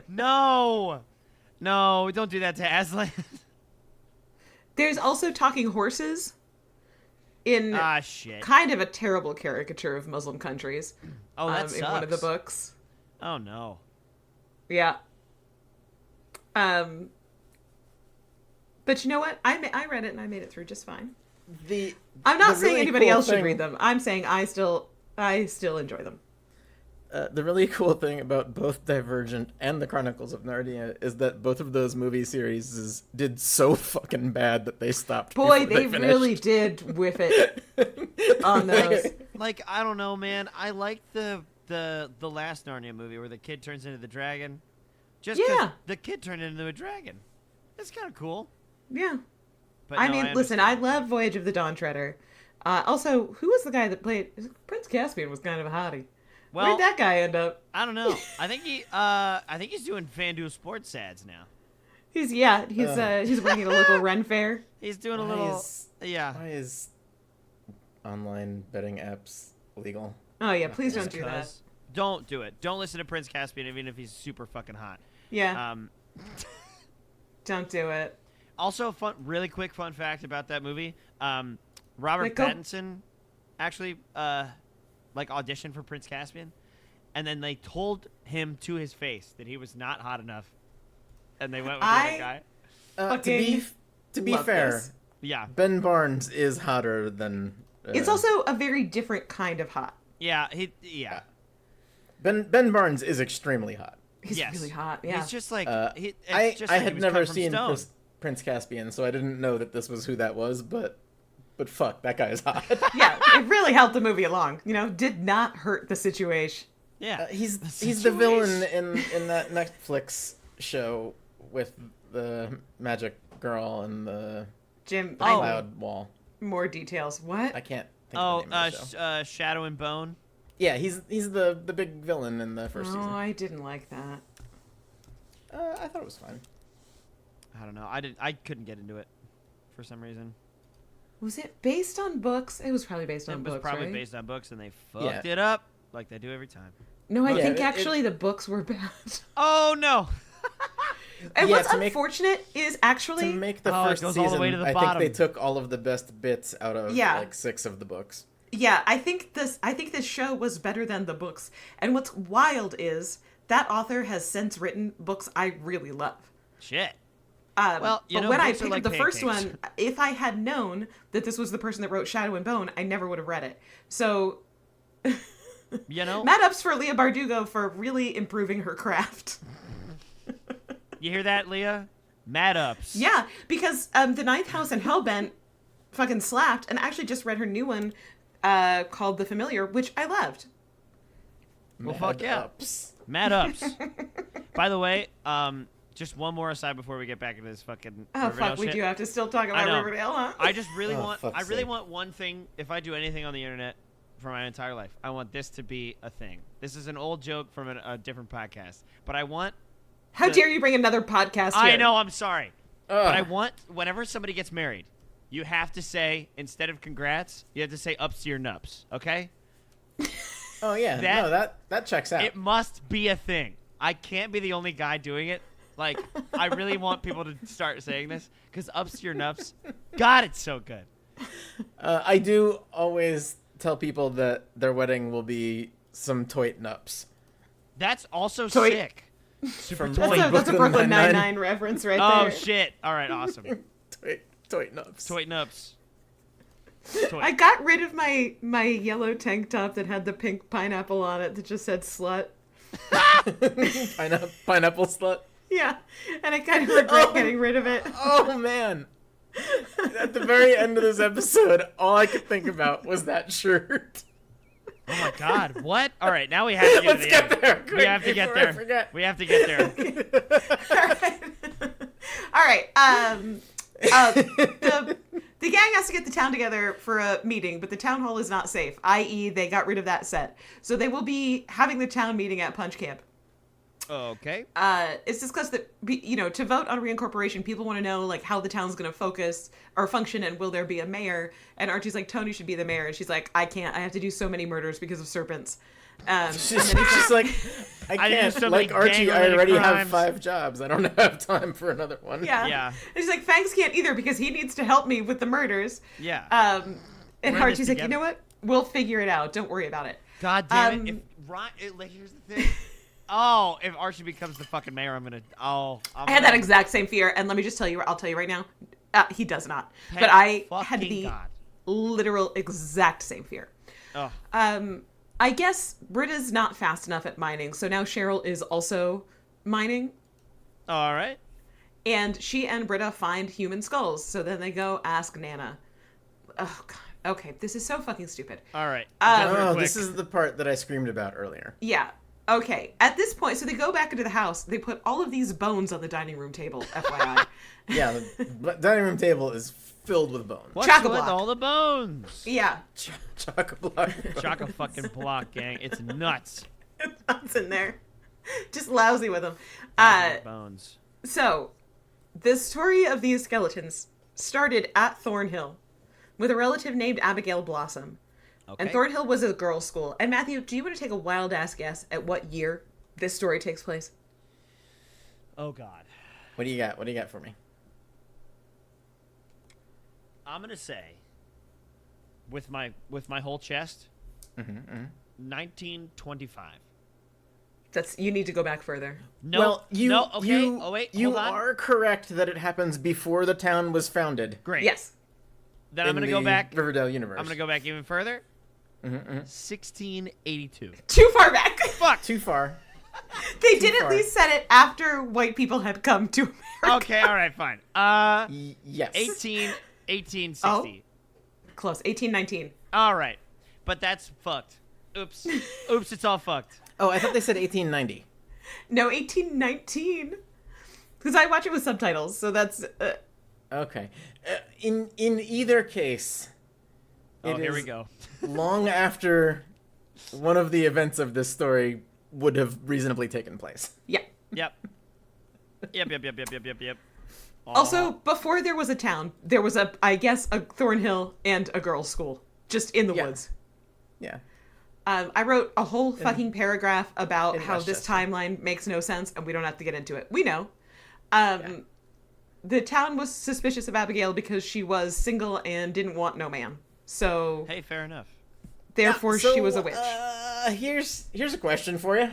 No, don't do that to Aslan. There's also talking horses in Shit. kind of a terrible caricature of Muslim countries. Oh, that in one of the sucks. books. Oh no. Yeah. But you know what? I read it and I made it through just fine. I'm not saying really anybody cool else should thing- read them. I'm saying I still enjoy them. The really cool thing about both Divergent and the Chronicles of Narnia is that both of those movie series did so fucking bad that they stopped. Boy, before they finished. really did whiff it on those. Like, I don't know, man. I like the last Narnia movie where the kid turns into the dragon. Just 'cause Yeah. the kid turned into a dragon. It's kind of cool. Yeah. But I no, mean, listen, I understand. love Voyage of the Dawn Treader. Also, who was the guy that played Prince Caspian? Was kind of a hottie. Well, Where'd that guy end up? I don't know. I think he's doing FanDuel sports ads now. He's working at a local Ren fair. He's doing a Why little is- yeah. Why is online betting apps legal? Oh yeah, please don't Just do that. 'cause. Don't do it. Don't listen to Prince Caspian even if he's super fucking hot. Yeah, Um, don't do it. also, really quick fun fact about that movie. Robert Like, go- Pattinson actually auditioned for Prince Caspian, and then they told him to his face that he was not hot enough, and they went with the other guy. To be love fair, this. Yeah, Ben Barnes is hotter than. It's also a very different kind of hot. yeah, Ben Barnes is extremely hot. He's Yes. really hot. Yeah. He's just like I just I like he had was never cut from seen stone. Prince Caspian, so I didn't know that this was who that was. But fuck, that guy is hot. Yeah, it really helped the movie along. Did not hurt the situation. Yeah, He's The the villain situation. in that Netflix show with the magic girl and the Jim, cloud wall. more details. What? I can't think of the name of the show. Shadow and Bone. Yeah, he's the big villain in the first Oh, season. I didn't like that. I thought it was fine. I don't know. I couldn't get into it for some reason. Was it based on books? It was probably based on It was books, probably right? based on books, and they fucked it up like they do every time. No, I Yeah, think it- actually the books were bad. Oh no! And Yeah, what's to make- unfortunate is actually To make the Oh, it first goes all the season, way to the I bottom. think they took all of the best bits out of Yeah. like 6 of the books. Yeah, I think this show was better than the books. And what's wild is that author has since written books I really love. Shit. Well, Well, you but know, when I books are picked like up the first pancakes. one, if I had known that this was the person that wrote Shadow and Bone, I never would have read it. So, You know, mad ups for Leah Bardugo for really improving her craft. you hear that, Leah? Mad ups. Yeah, because the Ninth House and Hellbent fucking slapped, and I actually just read her new one called The Familiar, which I loved. Well, fuck yeah. Ups. Mad ups. By the way, just one more aside before we get back into this fucking Oh Riverdale fuck, we shit. do have to still talk I about know. Riverdale, huh? I just really Oh, want. fuck's I really sake. want one thing. If I do anything on the internet for my entire life, I want this to be a thing. This is an old joke from a different podcast, but I want. How dare you bring another podcast here? I know. I'm sorry, but I Ugh. want whenever somebody gets married, you have to say instead of congrats, you have to say ups to your nups. Okay? Oh yeah, that checks out. It must be a thing. I can't be the only guy doing it. Like, I really want people to start saying this because ups to your nups. God, it's so good. I do always tell people that their wedding will be some toit nups. That's also Toy- sick. Super From toy. That's a Brooklyn Brooklyn Nine-Nine. Nine-Nine reference right Oh there. shit! All right, awesome. Toit nups. Toy nups. Toy. I got rid of my yellow tank top that had the pink pineapple on it that just said slut. Pineapple slut. Yeah, and I kind of regret getting rid of it. Oh man. At the very end of this episode, all I could think about was that shirt. Oh my god! What? All right, now we have to get Let's to the get end. there. We quick, have to get before I there. forget. We have to get there. All right. The gang has to get the town together for a meeting, but the town hall is not safe, i.e. they got rid of that set. So they will be having the town meeting at Punch Camp. Okay. It's discussed that, to vote on reincorporation, people want to know, like, how the town's going to focus or function and will there be a mayor? And Archie's like, Tony should be the mayor. And she's like, I can't. I have to do so many murders because of serpents. She's like, I I do can't. so Like many Archie, I gang-related already have crimes. 5 jobs. I don't have time for another one. Yeah. Yeah. And she's like, Fangs can't either because he needs to help me with the murders. Yeah. And We're in this Archie's like, you together. know what? We'll figure it out. Don't worry about it. God damn um, it! Like, here's the thing. Oh, if Archie becomes the fucking mayor, I'm gonna. I had that exact same fear, and let me just tell you, I'll tell you right now, he does not. Thank but I had fucking the God. literal exact same fear. Oh. I guess Britta's not fast enough at mining, so now Cheryl is also mining, All right. and she and Britta find human skulls, so then they go ask Nana. Oh, God. Okay, this is so fucking stupid. All right. Oh, Quick. this is the part that I screamed about earlier. Yeah. Okay. At this point, so they go back into the house. They put all of these bones on the dining room table, FYI. Yeah, the dining room table is filled with bones. What's Chock-a-block. with all the bones? Yeah. Chock-a-block. Chock a fucking block, gang. It's nuts. That's in there. Just lousy with them. Bones. So, the story of these skeletons started at Thornhill with a relative named Abigail Blossom. Okay. And Thornhill was a girls' school. And Matthew, do you want to take a wild-ass guess at what year this story takes place? Oh God. What do you got? What do you got for me? I'm gonna say, with my whole chest, 1925. You need to go back further. No. Well, no. Okay. Oh wait. you Hold on. are correct that it happens before the town was founded. Great. Yes. Then I'm in gonna go the back. Riverdale universe. I'm gonna go back even further. 1682. Too far back. Fuck. Too far. They did far. at least set it after white people had come to America. Okay. All right. Fine. Yes. 1860. Oh. Close. 1819. All right. But that's fucked. Oops. Oops. It's all fucked. Oh, I thought they said 1890. No, 1819. Because I watch it with subtitles, so that's... Okay. In either case, Oh, it here we is go. long after one of the events of this story would have reasonably taken place. Yeah. Yep. Yep. Also, before there was a town, there was I guess, a Thornhill and a girls' school. Just in the Yeah. woods. Yeah. I wrote a whole fucking paragraph about in how this Westchester. timeline makes no sense, and we don't have to get into it. We know. The town was suspicious of Abigail because she was single and didn't want no man. So, Hey, fair enough. therefore, So, she was a witch. Here's a question for you.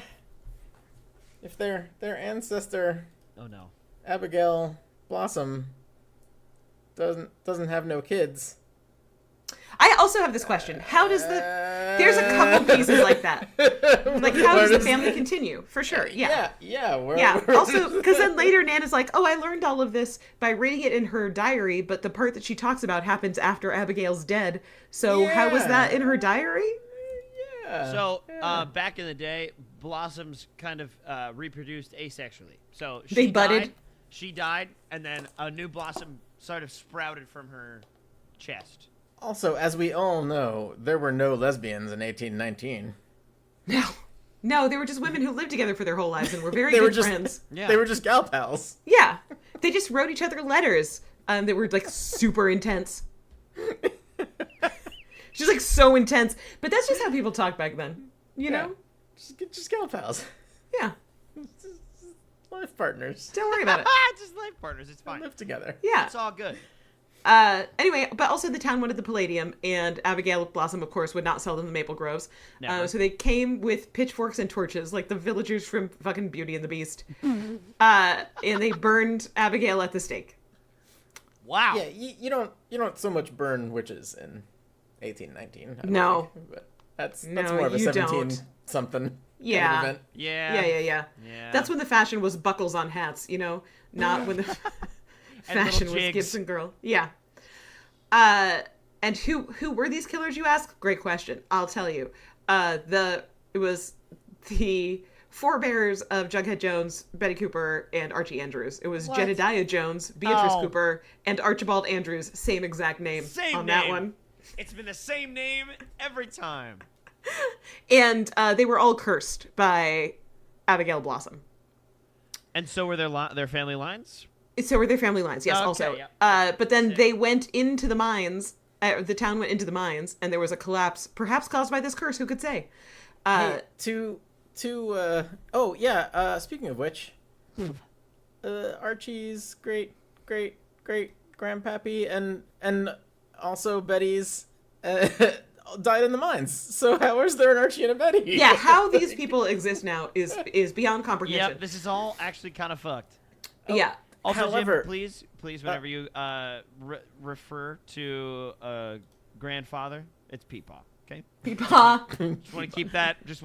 If their ancestor Oh no. Abigail Blossom doesn't have no kids. I also have this question. How does there's a couple pieces like that. Like, how does the family continue? For sure, yeah. Yeah. Also, because then later Nana's like, oh, I learned all of this by reading it in her diary, but the part that she talks about happens after Abigail's dead. So how was that in her diary? Yeah. So, back in the day, blossoms kind of reproduced asexually. So They budded? She died, and then a new blossom sort of sprouted from her chest. Also, as we all know, there were no lesbians in 1819. No, they were just women who lived together for their whole lives and were very They were good just friends. Yeah. They were just gal pals. Yeah, they just wrote each other letters that were like super intense. Just like so intense, but that's just how people talked back then, you know? Just gal pals. Yeah, Life partners. don't worry about it. Just life partners. It's fine. Live together. Yeah. It's all good. Anyway, but also the town wanted the palladium, and Abigail Blossom, of course, would not sell them the maple groves. Never. So they came with pitchforks and torches, like the villagers from fucking Beauty and the Beast. And they burned Abigail at the stake. Wow. Yeah, you don't so much burn witches in 1819. I don't No. think, but that's No, more of a you 17 don't. something Yeah. kind of event. Yeah. Yeah. That's when the fashion was buckles on hats, you know? Not when the fashion little was jigs. Gibson girl. Yeah. And who were these killers, you ask? Great question. I'll tell you. It was the forebears of Jughead Jones, Betty Cooper, and Archie Andrews. It was What? Jedediah Jones, Beatrice Oh. Cooper, and Archibald Andrews. Same exact name Same on name. that one. It's been the same name every time. And they were all cursed by Abigail Blossom. And so were their family lines? So were their family lines, yes, Okay, also. yeah. But then Sick. they went into the mines, the town went into the mines, and there was a collapse, perhaps caused by this curse, who could say? Hey, speaking of which, Archie's great grandpappy and also Betty's died in the mines. So how is there an Archie and a Betty? Yeah, how these people exist now is beyond comprehension. Yep, this is all actually kind of fucked. Yeah. Also, However- Jim, please, whenever you refer to a grandfather, it's Peepaw, okay? Peepaw. Just want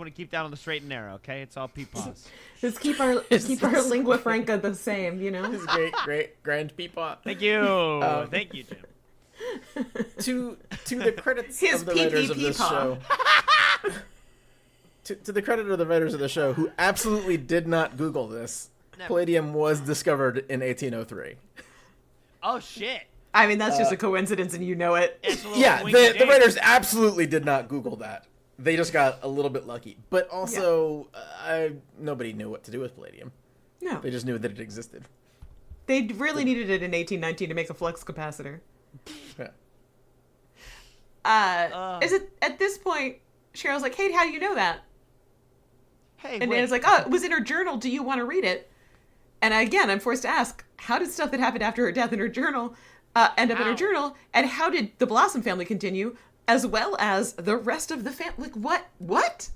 to keep that on the straight and narrow, okay? It's all Peepaws. Just keep our lingua franca the same, you know? His great grand Peepaw. Thank you. Thank you, Jim. To the credits His of the writers of this Peepaw. show. To the credit of the writers of the show, who absolutely did not Google this, Never. palladium was discovered in 1803. Oh, shit. I mean, that's just a coincidence and you know it. It's a little Yeah, wink the dink. writers absolutely did not Google that. They just got a little bit lucky. But also, nobody knew what to do with palladium. No. They just knew that it existed. They really needed it in 1819 to make a flux capacitor. Yeah. Is it at this point, Cheryl's like, hey, how do you know that? Hey, And wait. Nana's like, oh, it was in her journal. Do you want to read it? And again, I'm forced to ask, how did stuff that happened after her death in her journal end up in her How? journal? And how did the Blossom family continue, as well as the rest of the family? Like, what? What?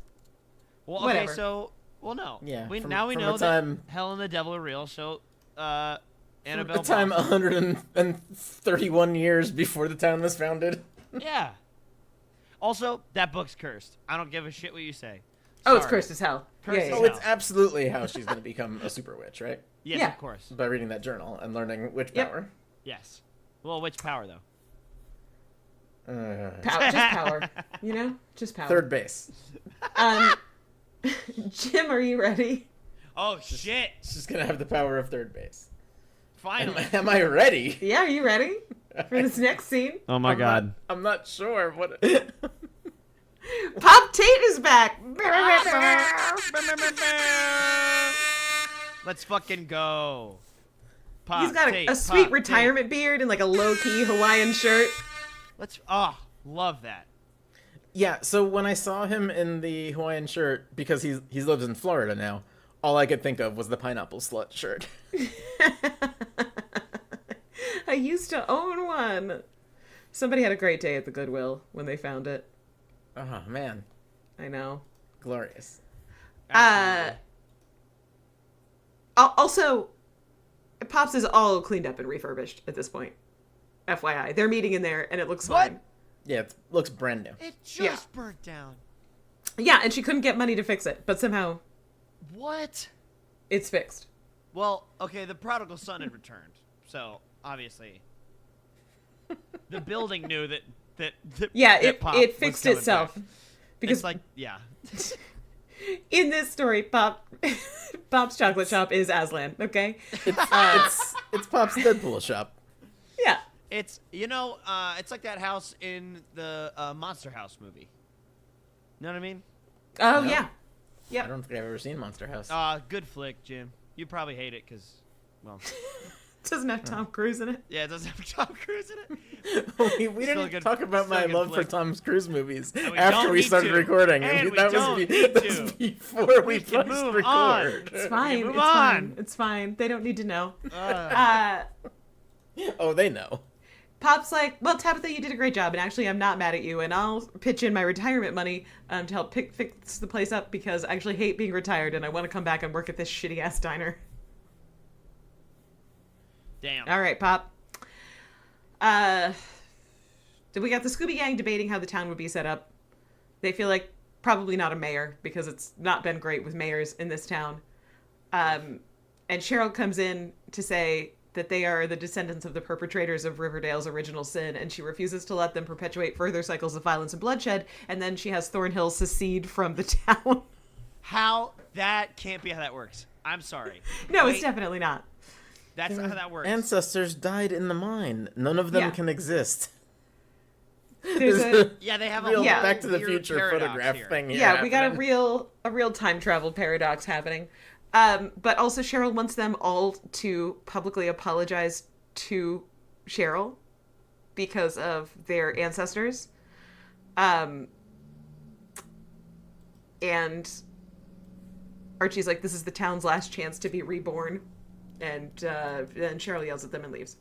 Well, okay, whatever. So, well, no. Yeah, We from know a that time- Hell and the Devil are real, so, Annabelle The time Blossom. 131 years before the town was founded. Yeah. Also, that book's cursed. I don't give a shit what you say. Oh, it's Sorry. cursed as hell. Cursed Yeah, as yeah, Oh, yeah. it's absolutely how she's going to become a super witch, right? Yes, Yeah. of course. By reading that journal and learning witch Yep. power. Yes. Well, which power, though? Just power. You know? Just power. Third base. Jim, are you ready? Oh, shit. She's going to have the power of third base. Finally. Am I ready? Yeah, are you ready for this next scene? Oh, my I'm not sure what. Pop Tate is back. Let's fucking go. Pop, He's got Tate, a sweet Pop, retirement beard and like a low-key Hawaiian shirt. Tate. Let's. Love that. Yeah, so when I saw him in the Hawaiian shirt, because he lives in Florida now, all I could think of was the pineapple slut shirt. I used to own one. Somebody had a great day at the Goodwill when they found it. Oh, man. I know. Glorious. Absolutely. Also, Pops is all cleaned up and refurbished at this point. FYI. They're meeting in there and it looks What? fine. Yeah, it looks brand new. It just Yeah. burnt down. Yeah, and she couldn't get money to fix it, but somehow What? it's fixed. Well, okay, the prodigal son had returned, so obviously the building knew that Yeah, that Pop it was fixed coming itself. back. Because It's like, yeah. In this story, Pop's chocolate shop is Aslan, okay? It's Pop's Deadpool shop. Yeah. It's it's like that house in the Monster House movie. Know what I mean? Oh, No. yeah. I Yep. don't think I've ever seen Monster House. Good flick, Jim. You probably hate it because, well, Doesn't have Tom Cruise in it. yeah, it doesn't have Tom Cruise in it. we Still a didn't good- talk about still a my good love for flick. Tom Cruise movies And we after don't we need started to. recording. And we that don't was, need that was to. before We we can pressed move record. on. It's fine. Move It's on. fine. It's fine. They don't need to know. Oh, they know. Pop's like, well, Tabitha, you did a great job, and actually, I'm not mad at you, and I'll pitch in my retirement money to help fix the place up because I actually hate being retired, and I want to come back and work at this shitty ass diner. Damn. All right, Pop. We got the Scooby Gang debating how the town would be set up. They feel like probably not a mayor because it's not been great with mayors in this town. And Cheryl comes in to say that they are the descendants of the perpetrators of Riverdale's original sin, and she refuses to let them perpetuate further cycles of violence and bloodshed, and then she has Thornhill secede from the town. How? That can't be how that works. I'm sorry. No, Wait, it's definitely not. That's not how that works. Ancestors died in the mine. None of them Yeah. can exist. There's a Yeah, they have a real whole Yeah. Back to the weird Future paradox photograph here. thing. yeah, we got happening. a real time travel paradox happening. But also Cheryl wants them all to publicly apologize to Cheryl because of their ancestors. And Archie's like, this is the town's last chance to be reborn. And then Cheryl yells at them and leaves.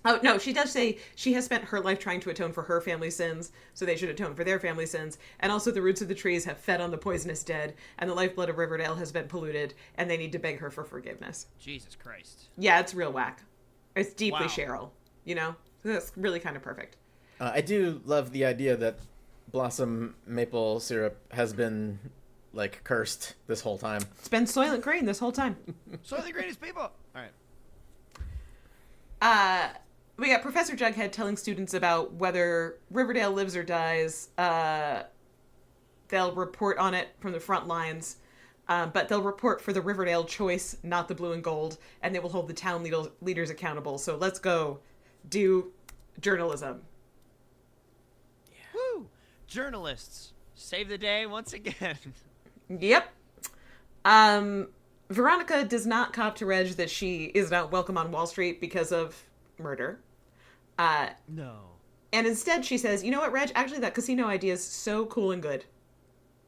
Oh, no, she does say she has spent her life trying to atone for her family's sins, so they should atone for their family's sins. And also the roots of the trees have fed on the poisonous dead, and the lifeblood of Riverdale has been polluted, and they need to beg her for forgiveness. Jesus Christ. Yeah, it's real whack. It's deeply Wow. Cheryl, you know? That's really kind of perfect. I do love the idea that Blossom maple syrup has been, like, cursed this whole time. It's been Soylent Green this whole time. So the greatest people. All right. We got Professor Jughead telling students about whether Riverdale lives or dies. They'll report on it from the front lines, but they'll report for the Riverdale choice, not the blue and gold, and they will hold the town leaders accountable. So let's go do journalism. Woo! Journalists save the day once again. Yep. Veronica does not cop to Reg that she is not welcome on Wall Street because of murder. No. And instead she says, you know what, Reg? Actually, that casino idea is so cool and good.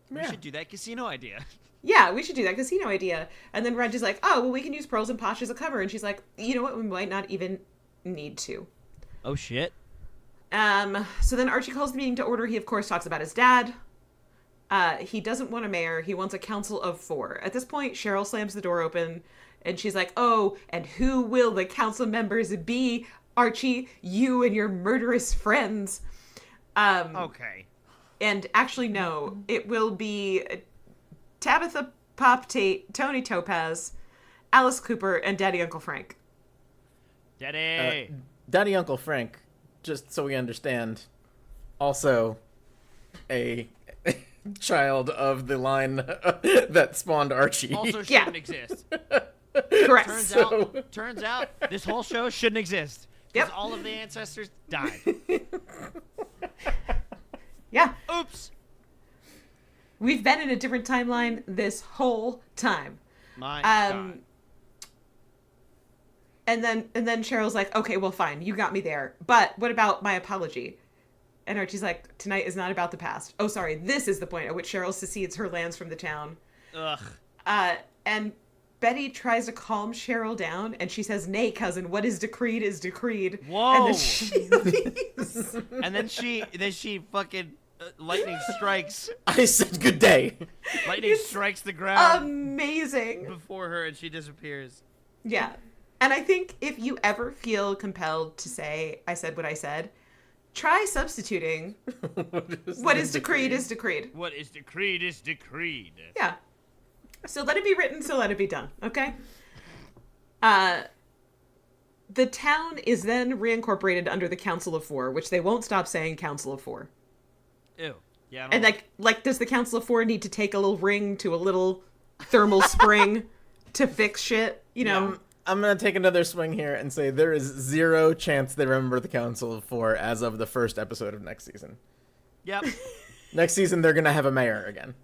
We Yeah. should do that casino idea. Yeah, we should do that casino idea. And then Reg is like, oh, well, we can use Pearls and Posh as a cover. And she's like, you know what? We might not even need to. Oh shit. So then Archie calls the meeting to order. He, of course, talks about his dad. He doesn't want a mayor. He wants a council of 4. At this point, Cheryl slams the door open, and she's like, oh, and who will the council members be? Archie, you and your murderous friends. Okay. And actually, no, it will be Tabitha, Pop Tate, Tony Topaz, Alice Cooper, and Daddy Uncle Frank. Daddy. Daddy Uncle Frank, just so we understand, also a child of the line that spawned Archie. Also Yeah. shouldn't exist. Correct. Turns out this whole show shouldn't exist. Because Yep. all of the ancestors died. Yeah. Oops. We've been in a different timeline this whole time. My God. And then Cheryl's like, okay, well, fine, you got me there. But what about my apology? And Archie's like, tonight is not about the past. Oh, sorry, this is the point at which Cheryl secedes her lands from the town. Ugh. And Betty tries to calm Cheryl down, and she says, nay, cousin, what is decreed is decreed. Whoa. And then she leaves. And then she fucking lightning strikes. I said good day. Lightning It's strikes the ground Amazing. before her, and she disappears. Yeah. And I think if you ever feel compelled to say, I said what I said, try substituting what is decreed is decreed. What is decreed is decreed. Yeah. So let it be written, so let it be done, okay? The town is then reincorporated under the Council of 4, which they won't stop saying Council of 4. Ew. Yeah. And like, does the Council of Four need to take a little ring to a little thermal spring to fix shit? You know. I'm gonna take another swing here and say there is 0 chance they remember the Council of Four as of the first episode of next season. Yep. Next season, they're gonna have a mayor again.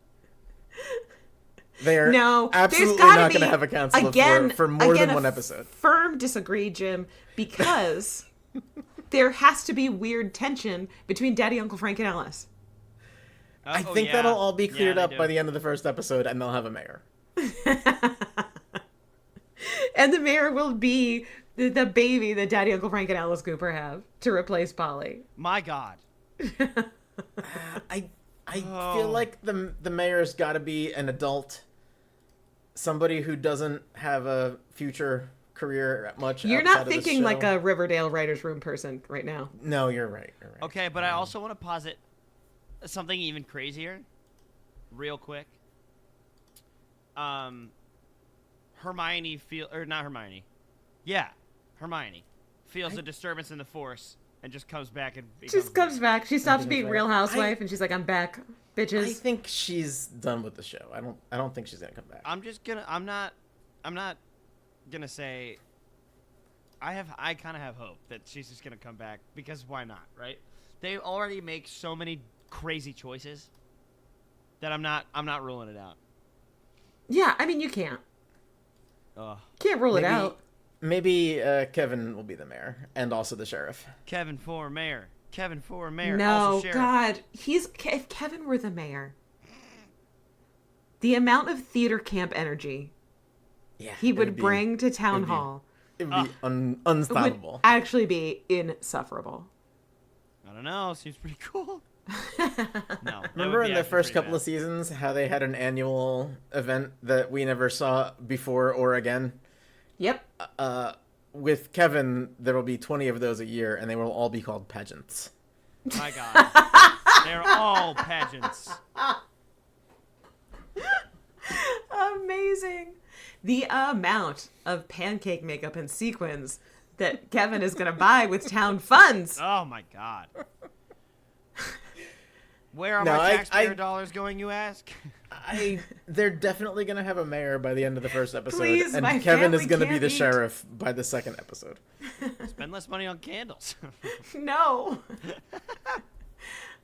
They are No, absolutely there's gotta not be, gonna have a Council again, of Four for more than a one episode. Firm disagree, Jim, because there has to be weird tension between Daddy, Uncle Frank, and Alice. I think that'll all be cleared up by the end of the first episode, and they'll have a mayor. And the mayor will be the baby that Daddy, Uncle Frank, and Alice Cooper have to replace Polly. My God. I feel like the mayor's got to be an adult, somebody who doesn't have a future career much. You're outside not of the thinking show. like a Riverdale writers' room person right now. No, you're right. Okay, but I also want to posit something even crazier, real quick. Hermione Hermione feels a disturbance in the Force and just comes back and Just comes back. She stops being back. Real Housewife, and she's like, "I'm back, bitches." I think she's done with the show. I don't think she's gonna come back. I'm not gonna say. I kind of have hope that she's just gonna come back because why not, right? They already make so many crazy choices that I'm not ruling it out. Yeah, I mean, you can't Ugh. rule it out. Maybe Kevin will be the mayor and also the sheriff. Kevin for mayor. No, also sheriff. God, if Kevin were the mayor, the amount of theater camp energy he would bring to town hall It would be would unstoppable. actually be insufferable. I don't know. Seems pretty cool. No. Remember in the first couple of seasons how they had an annual event that we never saw before or again? Yep. With Kevin, there will be 20 of those a year, and they will all be called pageants. My God. They're all pageants. Amazing. The amount of pancake makeup and sequins that Kevin is going to buy with town funds. Oh, my God. Where are No, my taxpayer I- dollars going, you ask? They're definitely going to have a mayor by the end of the first episode, Please, and my Kevin is family going to be can't the eat. sheriff by the second episode. Spend less money on candles. No.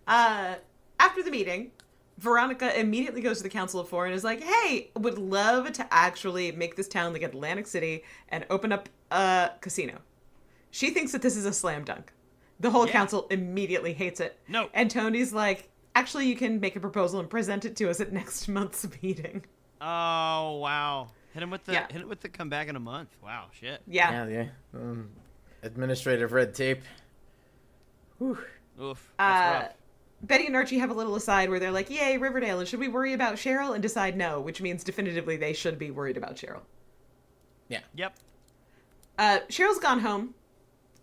After the meeting, Veronica immediately goes to the Council of Four and is like, "Hey, would love to actually make this town like Atlantic City and open up a casino." She thinks that this is a slam dunk. The whole council immediately hates it. No. And Tony's like, "Actually, you can make a proposal and present it to us at next month's meeting." Oh, wow. Hit him with the Yeah. come back in a month. Wow, shit. Yeah. Administrative red tape. Whew. Oof. That's rough. Betty and Archie have a little aside where they're like, "Yay, Riverdale, and should we worry about Cheryl?" And decide no, which means definitively they should be worried about Cheryl. Yeah. Yep. Cheryl's gone home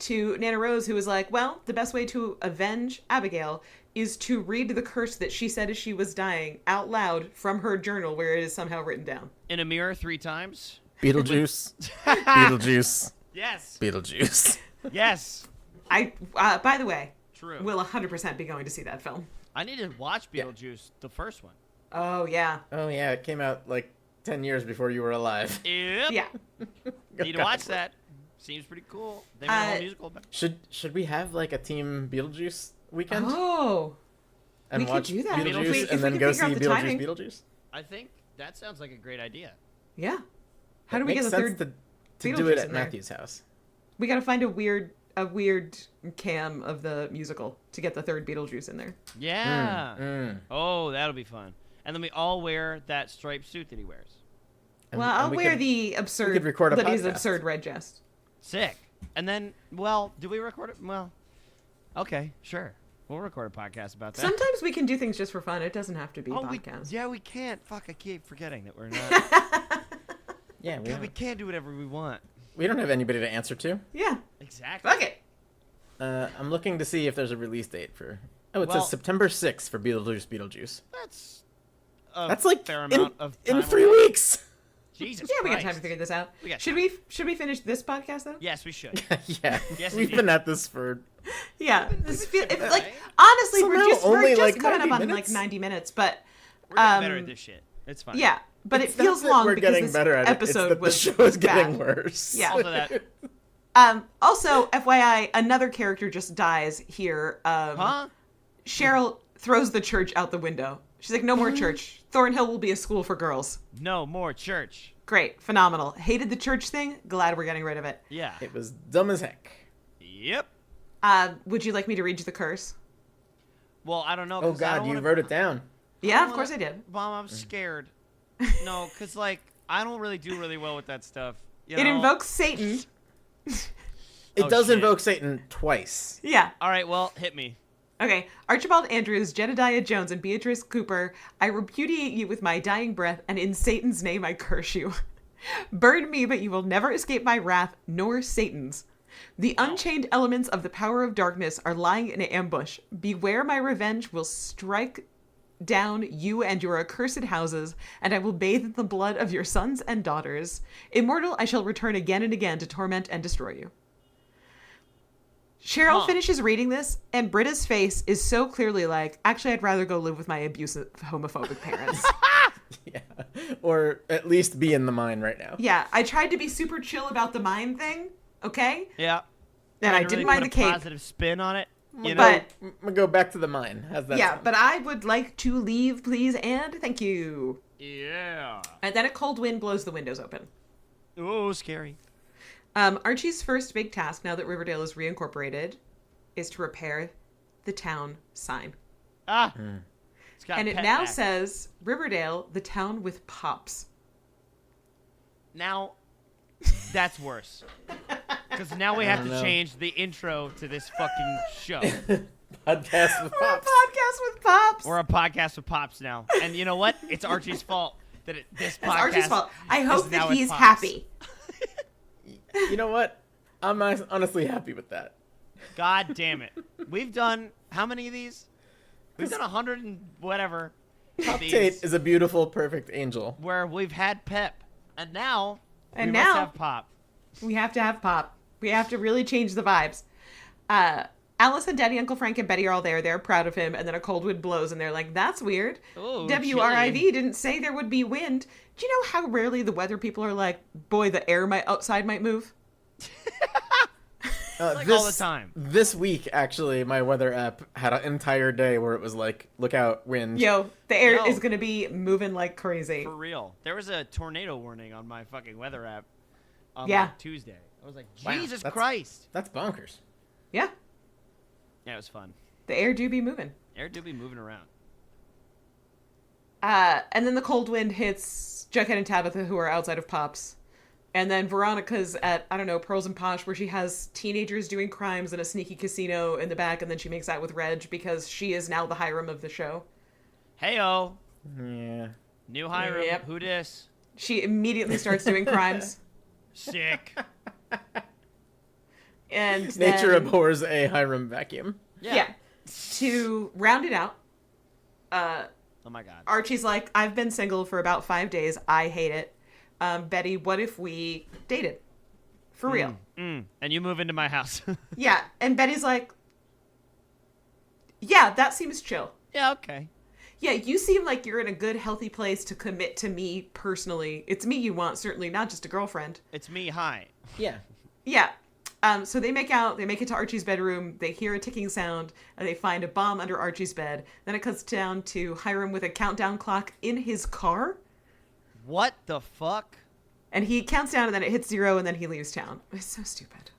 to Nana Rose, who is like, "Well, the best way to avenge Abigail is to read the curse that she said as she was dying out loud from her journal where it is somehow written down." In a mirror 3 times. Beetlejuice. Beetlejuice. Yes. Beetlejuice. Yes. By the way, True. will 100% be going to see that film. I need to watch Beetlejuice, the first one. Oh, yeah. Oh, yeah, it came out like 10 years before you were alive. Yep. Yeah. Need to watch that. Seems pretty cool. They made a whole musical about it. Should we have like a team Beetlejuice weekend? Oh. And we could watch do that. Beetlejuice If we and then can go figure see out the timing. Beetlejuice? I think that sounds like a great idea. Yeah. How do It we get makes the sense third? to do Beetlejuice it at in there? Matthew's house. We got to find a weird cam of the musical to get the third Beetlejuice in there. Yeah. Oh, that'll be fun. And then we all wear that striped suit that he wears. And- Well, and I'll we wear could- the absurd could record a Libby's podcast. absurd red jest. Sick. And then, well, do we record it? Well, okay, sure. We'll record a podcast about that. Sometimes we can do things just for fun. It doesn't have to be we podcast. we can't. Fuck, I keep forgetting that we're not. Yeah, We can't do whatever we want. we don't have anybody to answer to. Yeah. Exactly. Fuck it. I'm looking to see if there's a release date for... Oh, it Well- says September 6th for Beetlejuice. That's a That's like fair in, amount of time. in 3 weeks! Jesus Yeah, we got Christ. time to figure this out. We got Should time. we finish this podcast though? Yes, we should. Yeah, Yes, we've indeed. been at this for Yeah, it's like Right? honestly, Somehow we're just only, like, coming up 90 on like minutes? 90 minutes, but We're getting better at this shit. It's fine. yeah, but It's it feels not that long we're because getting this better at episode it. It's was that the show is getting bad. worse. Yeah. Also that. Also, FYI, another character just dies here. Huh? Cheryl throws the church out the window. She's like, no more church. Thornhill will be a school for girls. No more church. Great. Phenomenal. Hated the church thing. Glad we're getting rid of it. Yeah. It was dumb as heck. Yep. Would you like me to read you the curse? Well, I don't know. Oh 'cause I God, don't you wanna- wrote it down. Yeah, don't of course I wanna- did. Mom, I'm scared. No, because, like, I don't really do really well with that stuff. You It know? invokes Satan. It Oh, does shit. invoke Satan twice. Yeah. All right, well, hit me. Okay. Archibald Andrews, Jedediah Jones, and Beatrice Cooper, I repudiate you with my dying breath, and in Satan's name I curse you. Burn me, but you will never escape my wrath, nor Satan's. The unchained elements of the power of darkness are lying in ambush. Beware, my revenge will strike down you and your accursed houses, and I will bathe in the blood of your sons and daughters. Immortal, I shall return again and again to torment and destroy you. Cheryl Huh. finishes reading this, and Britta's face is so clearly like, actually, I'd rather go live with my abusive, homophobic parents. Yeah. Or at least be in the mine right now. Yeah, I tried to be super chill about the mine thing, okay? Yeah. And I Trying to didn't really mind put the a cape. positive spin on it. You know? But, I'm gonna go back to the mine. How's that yeah, sound? but I would like to leave, please, and thank you. Yeah. And then a cold wind blows the windows open. Oh, scary. Archie's first big task, now that Riverdale is reincorporated, is to repair the town sign. Ah. It's got And it pet now back. says, Riverdale, the town with pops. Now, that's worse. Because now we have don't to know. change the intro to this fucking show. Podcast with We're a pops. podcast with pops. We're a podcast with Pops now. And you know what? It's Archie's fault that this podcast It's Archie's fault. I is hope now that with he's Pops. happy. You know what? I'm honestly happy with that. God damn it. We've done, how many of these? We've done 100 and whatever. of Pop these Tate is a beautiful, perfect angel. where we've had Pep. And now, And we now- must have Pop. We have to have pop. We have to really change the vibes. Alice and Daddy, Uncle Frank, and Betty are all there. They're proud of him. And then a cold wind blows, and they're like, that's weird. Ooh, WRIV chilly. didn't say there would be wind. Do you know how rarely the weather people are like, boy, the air outside might move? Like all the time. This week, actually, my weather app had an entire day where it was like, look out, wind. Yo, the air Yo. is going to be moving like crazy. For real. There was a tornado warning on my fucking weather app on Yeah. like, Tuesday. I was like, Wow, Jesus that's- Christ. That's bonkers. Yeah, Yeah, it was fun. the air do be moving. Air do be moving around. And then the cold wind hits Jughead and Tabitha, who are outside of Pops. And then Veronica's at, I don't know, Pearls and Posh, where she has teenagers doing crimes in a sneaky casino in the back, and then she makes out with Reg because she is now the Hiram of the show. Hey-oh. Yeah. New Hiram. Yep. Who dis? She immediately starts doing crimes. Sick. And Nature then, abhors a Hiram vacuum. yeah. To round it out, Oh my god. Archie's like, I've been single for about 5 days. I hate it. Betty, what if we dated? For real. And you move into my house. Yeah. And Betty's like, yeah, that seems chill. Yeah, okay. Yeah, you seem like you're in a good, healthy place to commit to me personally. It's me you want, certainly, not just a girlfriend. It's me. Hi. Yeah. Yeah. So they make out, they make it to Archie's bedroom, they hear a ticking sound, and they find a bomb under Archie's bed. Then it cuts down to Hiram with a countdown clock in his car, What the fuck? and he counts down, and then it hits 0, and then he leaves town. It's so stupid.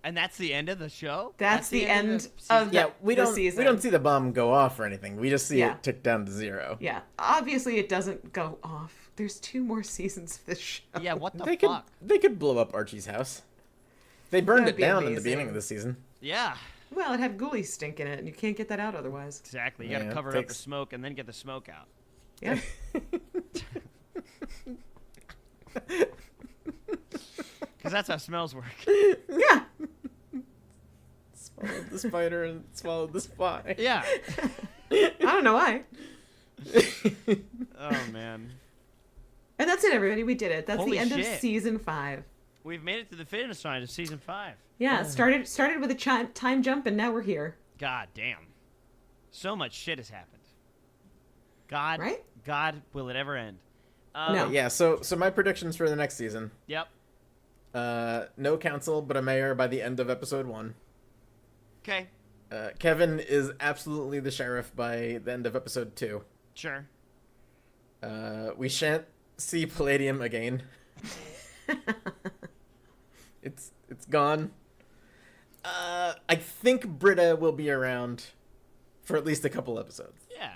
And that's the end of the show? That's the end season? of Yeah, we the don't season. we don't see the bomb go off or anything. We just see Yeah. it tick down to 0. Yeah, obviously it doesn't go off. There's 2 more seasons of this show. Yeah, what the They fuck? could blow up Archie's house. They burned That'd it be down in the amazing. beginning of the season. Yeah. Well, it had Goulies stink in it, and you can't get that out otherwise. Exactly. You Yeah, gotta it cover it up takes- with smoke and then get the smoke out. Yeah. Because that's how smells work. Yeah. Swallowed the spider and swallowed the spy. Yeah. I don't know why. Oh, man. And that's it, everybody. We did it. That's Holy the end of shit. season 5. We've made it to the finish line of season 5. Yeah, it started with a time jump, and now we're here. God damn. So much shit has happened. God, Right? God, will it ever end? No. Yeah, so my predictions for the next season. Yep. No council, but a mayor by the end of episode 1. Okay. Kevin is absolutely the sheriff by the end of episode 2. Sure. We shan't see Palladium again. It's gone. I think Britta will be around for at least a couple episodes. Yeah.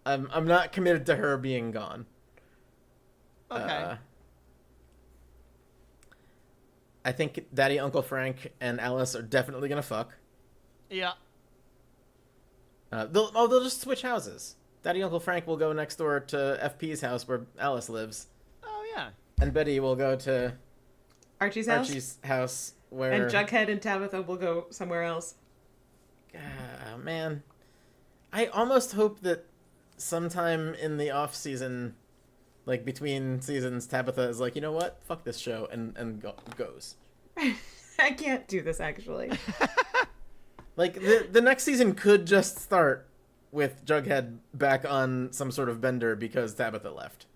I'm not committed to her being gone. Okay. I think Daddy, Uncle Frank, and Alice are definitely gonna fuck. Yeah. They'll just switch houses. Daddy, Uncle Frank will go next door to FP's house where Alice lives, Oh, yeah. and Betty will go to Archie's house where. and Jughead and Tabitha will go somewhere else. Man, I almost hope that sometime in the off season, like between seasons, Tabitha is like, you know what, fuck this show, and goes. I can't do this, actually. Like the next season could just start with Jughead back on some sort of bender because Tabitha left,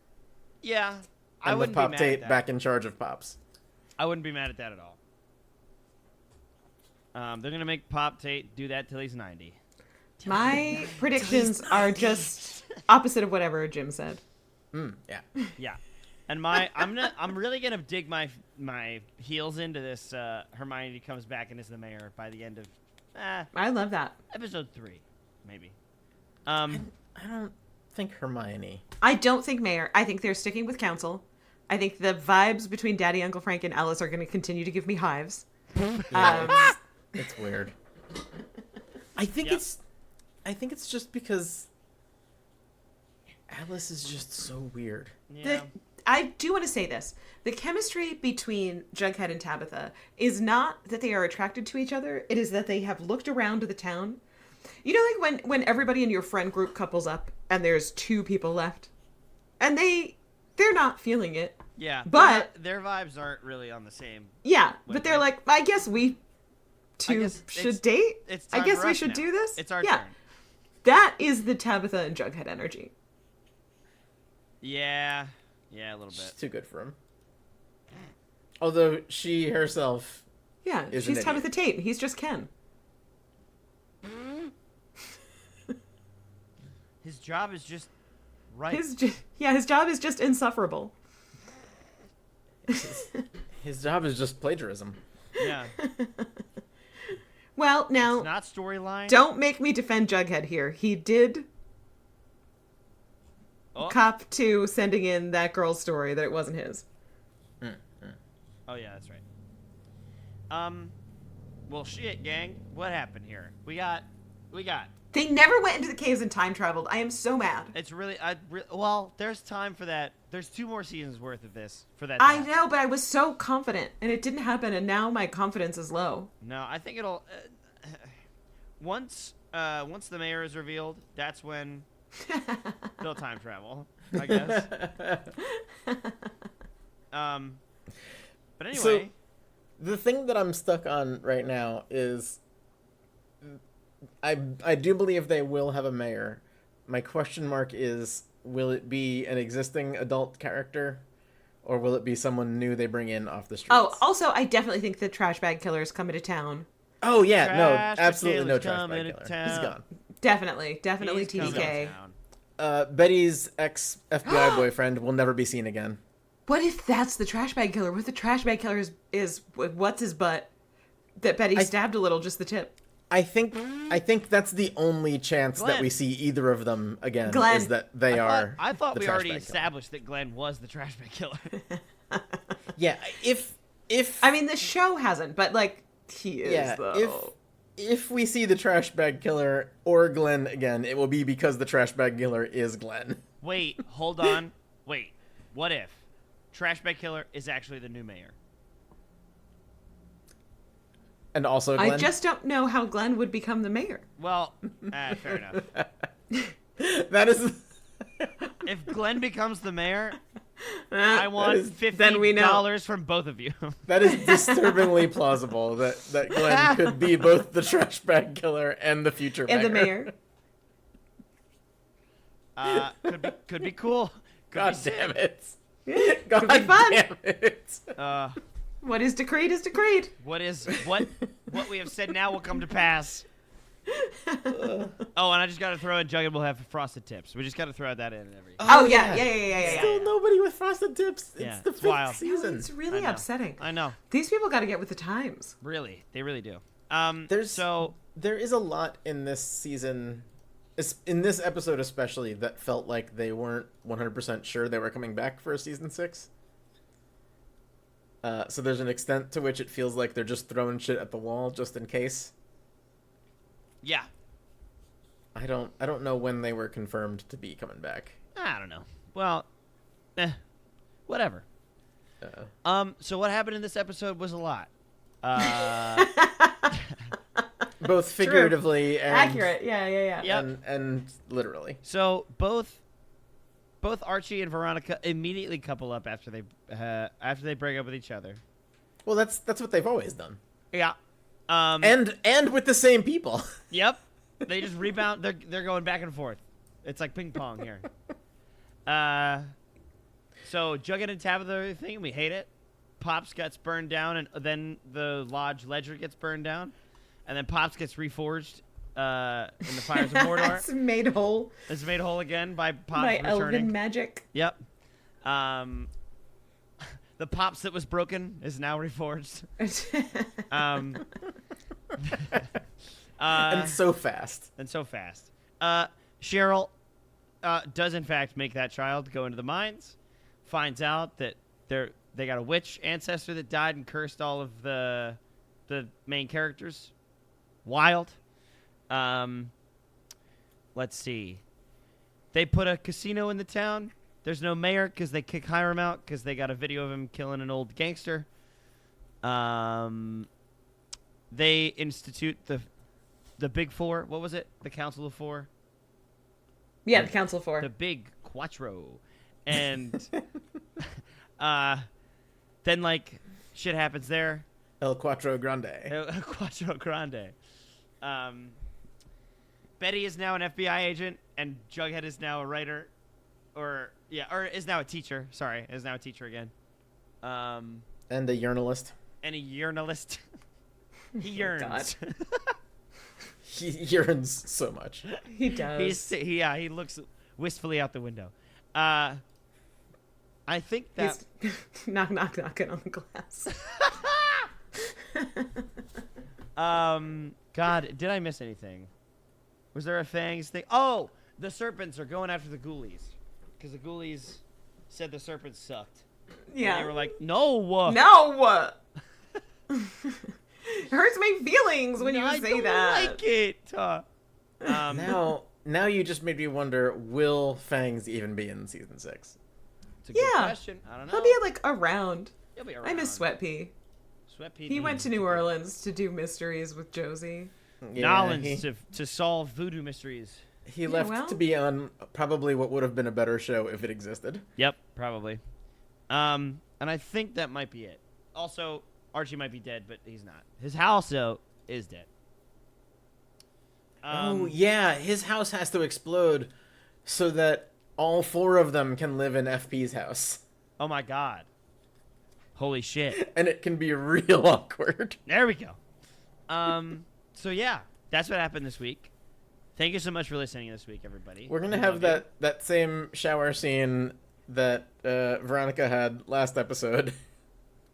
Yeah. I and with wouldn't Pop be mad Tate at that. back in charge of Pops. I wouldn't be mad at that at all. They're going to make Pop Tate do that till he's 90. My predictions are just opposite of whatever Jim said. Yeah. Yeah. And I'm really gonna dig my heels into this. Hermione comes back and is the mayor by the end of I love that. episode 3, maybe. I don't think Hermione. I don't think Mayor. I think they're sticking with Council. I think the vibes between Daddy, Uncle Frank, and Alice are going to continue to give me hives. Yeah, it's weird. I think Yep. it's just because Alice is just so weird. Yeah. I do want to say this. The chemistry between Jughead and Tabitha is not that they are attracted to each other. It is that they have looked around the town. You know, like when everybody in your friend group couples up and there's 2 people left, and they're not feeling it. Yeah. But their vibes aren't really on the same. Yeah, but Wait, they're wait. like, I guess we two should date. It's I time guess for we us should now. do this. It's our yeah. turn. That is the Tabitha and Jughead energy. Yeah. Yeah, a little She's bit. too good for him. Although she herself, Yeah, Is an she's idiot. Tabitha Tate, and he's just Ken. His job is just right. His job is just insufferable. his job is just plagiarism. Yeah. Well, now It's not storyline. don't make me defend Jughead here. He did Oh. cop to sending in that girl's story that it wasn't his. Oh yeah, that's right. Well, shit, gang. What happened here? We got. They never went into the caves and time traveled. I am so mad. It's really. Well, there's time for that. There's 2 more seasons worth of this for that. to I happen. know, but I was so confident, and it didn't happen, and now my confidence is low. No, I think it'll. Once the mayor is revealed, that's when they'll time travel. I guess. But anyway. So, the thing that I'm stuck on right now is I do believe they will have a mayor. My question mark is, will it be an existing adult character, or will it be someone new they bring in off the streets? Oh, also, I definitely think the trash bag killer is coming to town. Oh yeah, no, Trash absolutely no Kayla's trash coming bag to killer. He's town. gone. Definitely He's coming TDK. to town. Betty's ex FBI boyfriend will never be seen again. What if that's the trash bag killer? What if the trash bag killer is what's his butt that Betty stabbed a little, just the tip? I think that's the only chance that Glenn. we see either of them again Glenn. is that they are. I thought the we trash already bag killer. established that Glenn was the trash bag killer. Yeah, if I mean, the show hasn't, but like he is yeah, though. if we see the trash bag killer or Glenn again, it will be because the trash bag killer is Glenn. Wait, hold on. Wait, what if trash bag killer is actually the new mayor? And also Glenn. I just don't know how Glenn would become the mayor. Well, fair enough. That is If Glenn becomes the mayor, I want Then we know. $50 from both of you. That is disturbingly plausible that Glenn could be both the trash bag killer and the future And the mayor. Could be cool. God be damn it. Could be fun. Damn it. What is decreed is decreed. What we have said now will come to pass. Oh, and I just got to throw in Jughead will have frosted tips. We just got to throw that in and everything. Oh, yeah. Still nobody with frosted tips. It's Yeah, the it's 5th wild. season. It's really know. upsetting. I know. These people got to get with the times. Really, they really do. There is a lot in this season, in this episode especially, that felt like they weren't 100% sure they were coming back for a season 6. So there's an extent to which it feels like they're just throwing shit at the wall just in case. Yeah. I don't know when they were confirmed to be coming back. I don't know. Well, whatever. So what happened in this episode was a lot. Both figuratively and Accurate. Yeah. Yep. and literally. So both Archie and Veronica immediately couple up after they break up with each other. Well, that's what they've always done. Yeah. And with the same people. Yep. They just rebound. They're going back and forth. It's like ping pong here. So Jughead and Tabitha thing, we hate it. Pops gets burned down, and then the Lodge Ledger gets burned down, and then Pops gets reforged in the Fires of Mordor. It's made whole. It's made whole again by Pops By returning. elven magic. Yep. The Pops that was broken is now reforged. And so fast. Cheryl does in fact make that child go into the mines, finds out that they got a witch ancestor that died and cursed all of the main characters. Wild. Let's see. They put a casino in the town. There's no mayor because they kick Hirame out because they got a video of him killing an old gangster. They institute the Big Four. What was it? The Council of Four? Yeah, the Council of Four. The Big Quattro. And then, like, shit happens there. El Quattro Grande. El Quattro Grande. Betty is now an FBI agent, and Jughead is now a writer. Or is now a teacher. Sorry, is now a teacher again. And a urinalist. And a urinalist. He yearns. He yearns so much. He does. He looks wistfully out the window. I think that He's knocking on the glass. God, did I miss anything? Was there a Fangs thing? Oh, the Serpents are going after the Goulies because the Goulies said the Serpents sucked. Yeah. And they were like, no. No. It hurts my feelings when you say that. I don't like it. Now you just made me wonder, will Fangs even be in season 6? It's a good question. I don't know. He'll be like around. He'll be around. I miss Sweat Pea. Sweat Pea. He went to New Orleans to do mysteries with Josie. Nolans to solve voodoo mysteries. He left to be on probably what would have been a better show if it existed. Yep, probably. And I think that might be it. Also, Archie might be dead, but he's not. His house, though, is dead. Oh, yeah. His house has to explode so that all 4 of them can live in FP's house. Oh, my God. Holy shit. And it can be real awkward. There we go. So, yeah, that's what happened this week. Thank you so much for listening this week, everybody. We're going to have that same shower scene that Veronica had last episode.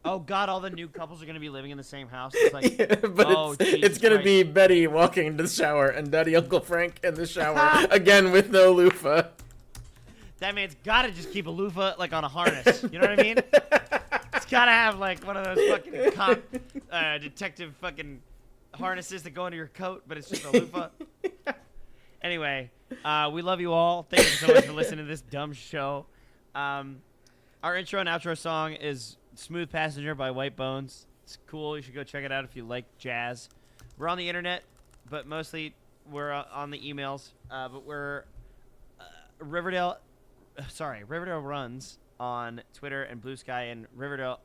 Oh, God, all the new couples are going to be living in the same house. It's like, Yeah, but it's going to be Betty walking into the shower and Daddy Uncle Frank in the shower, again with no loofah. That man's got to just keep a loofah, like, on a harness. You know what I mean? It's got to have, like, one of those fucking cop, detective fucking harnesses that go into your coat, but it's just a loofah. Anyway, we love you all. Thank you so much for listening to this dumb show. Our intro and outro song is Smooth Passenger by White Bones. It's cool. You should go check it out if you like jazz. We're on the internet, but mostly we're on the emails. But we're Riverdale runs on Twitter and Blue Sky and Riverdale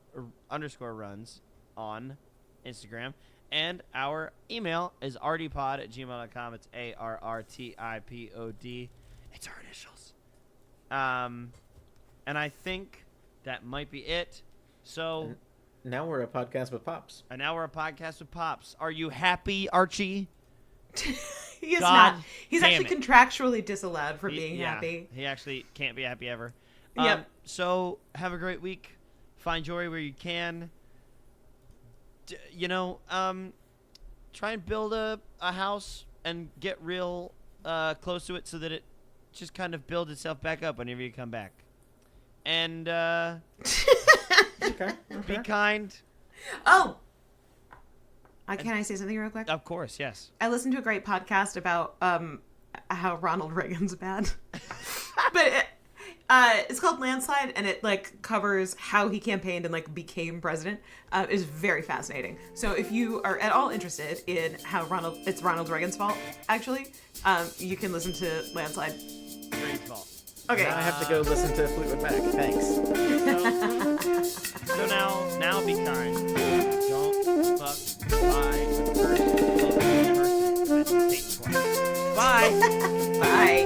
_runs on Instagram. And our email is arrtipod@gmail.com. It's ARRTIPOD. It's our initials. And I think that might be it. So Now we're a podcast with Pops. and now we're a podcast with Pops. Are you happy, Archie? He is God not. He's damn actually it. contractually disallowed from being Yeah, happy. He actually can't be happy ever. Yep. So have a great week. Find joy where you can. Try and build a house and get real close to it so that it just kind of builds itself back up whenever you come back. And Okay. be kind. Oh, can I say something real quick? Of course, yes. I listened to a great podcast about how Ronald Reagan's bad, but it's called Landslide, and it like covers how he campaigned and like became president. It's very fascinating. So if you are at all interested in how it's Ronald Reagan's fault, actually, you can listen to Landslide. Great fault. Okay. Now I have to go listen to Fleetwood Mac. Thanks. So now be kind. Don't fuck by a person. Bye. Bye.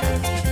Thank you.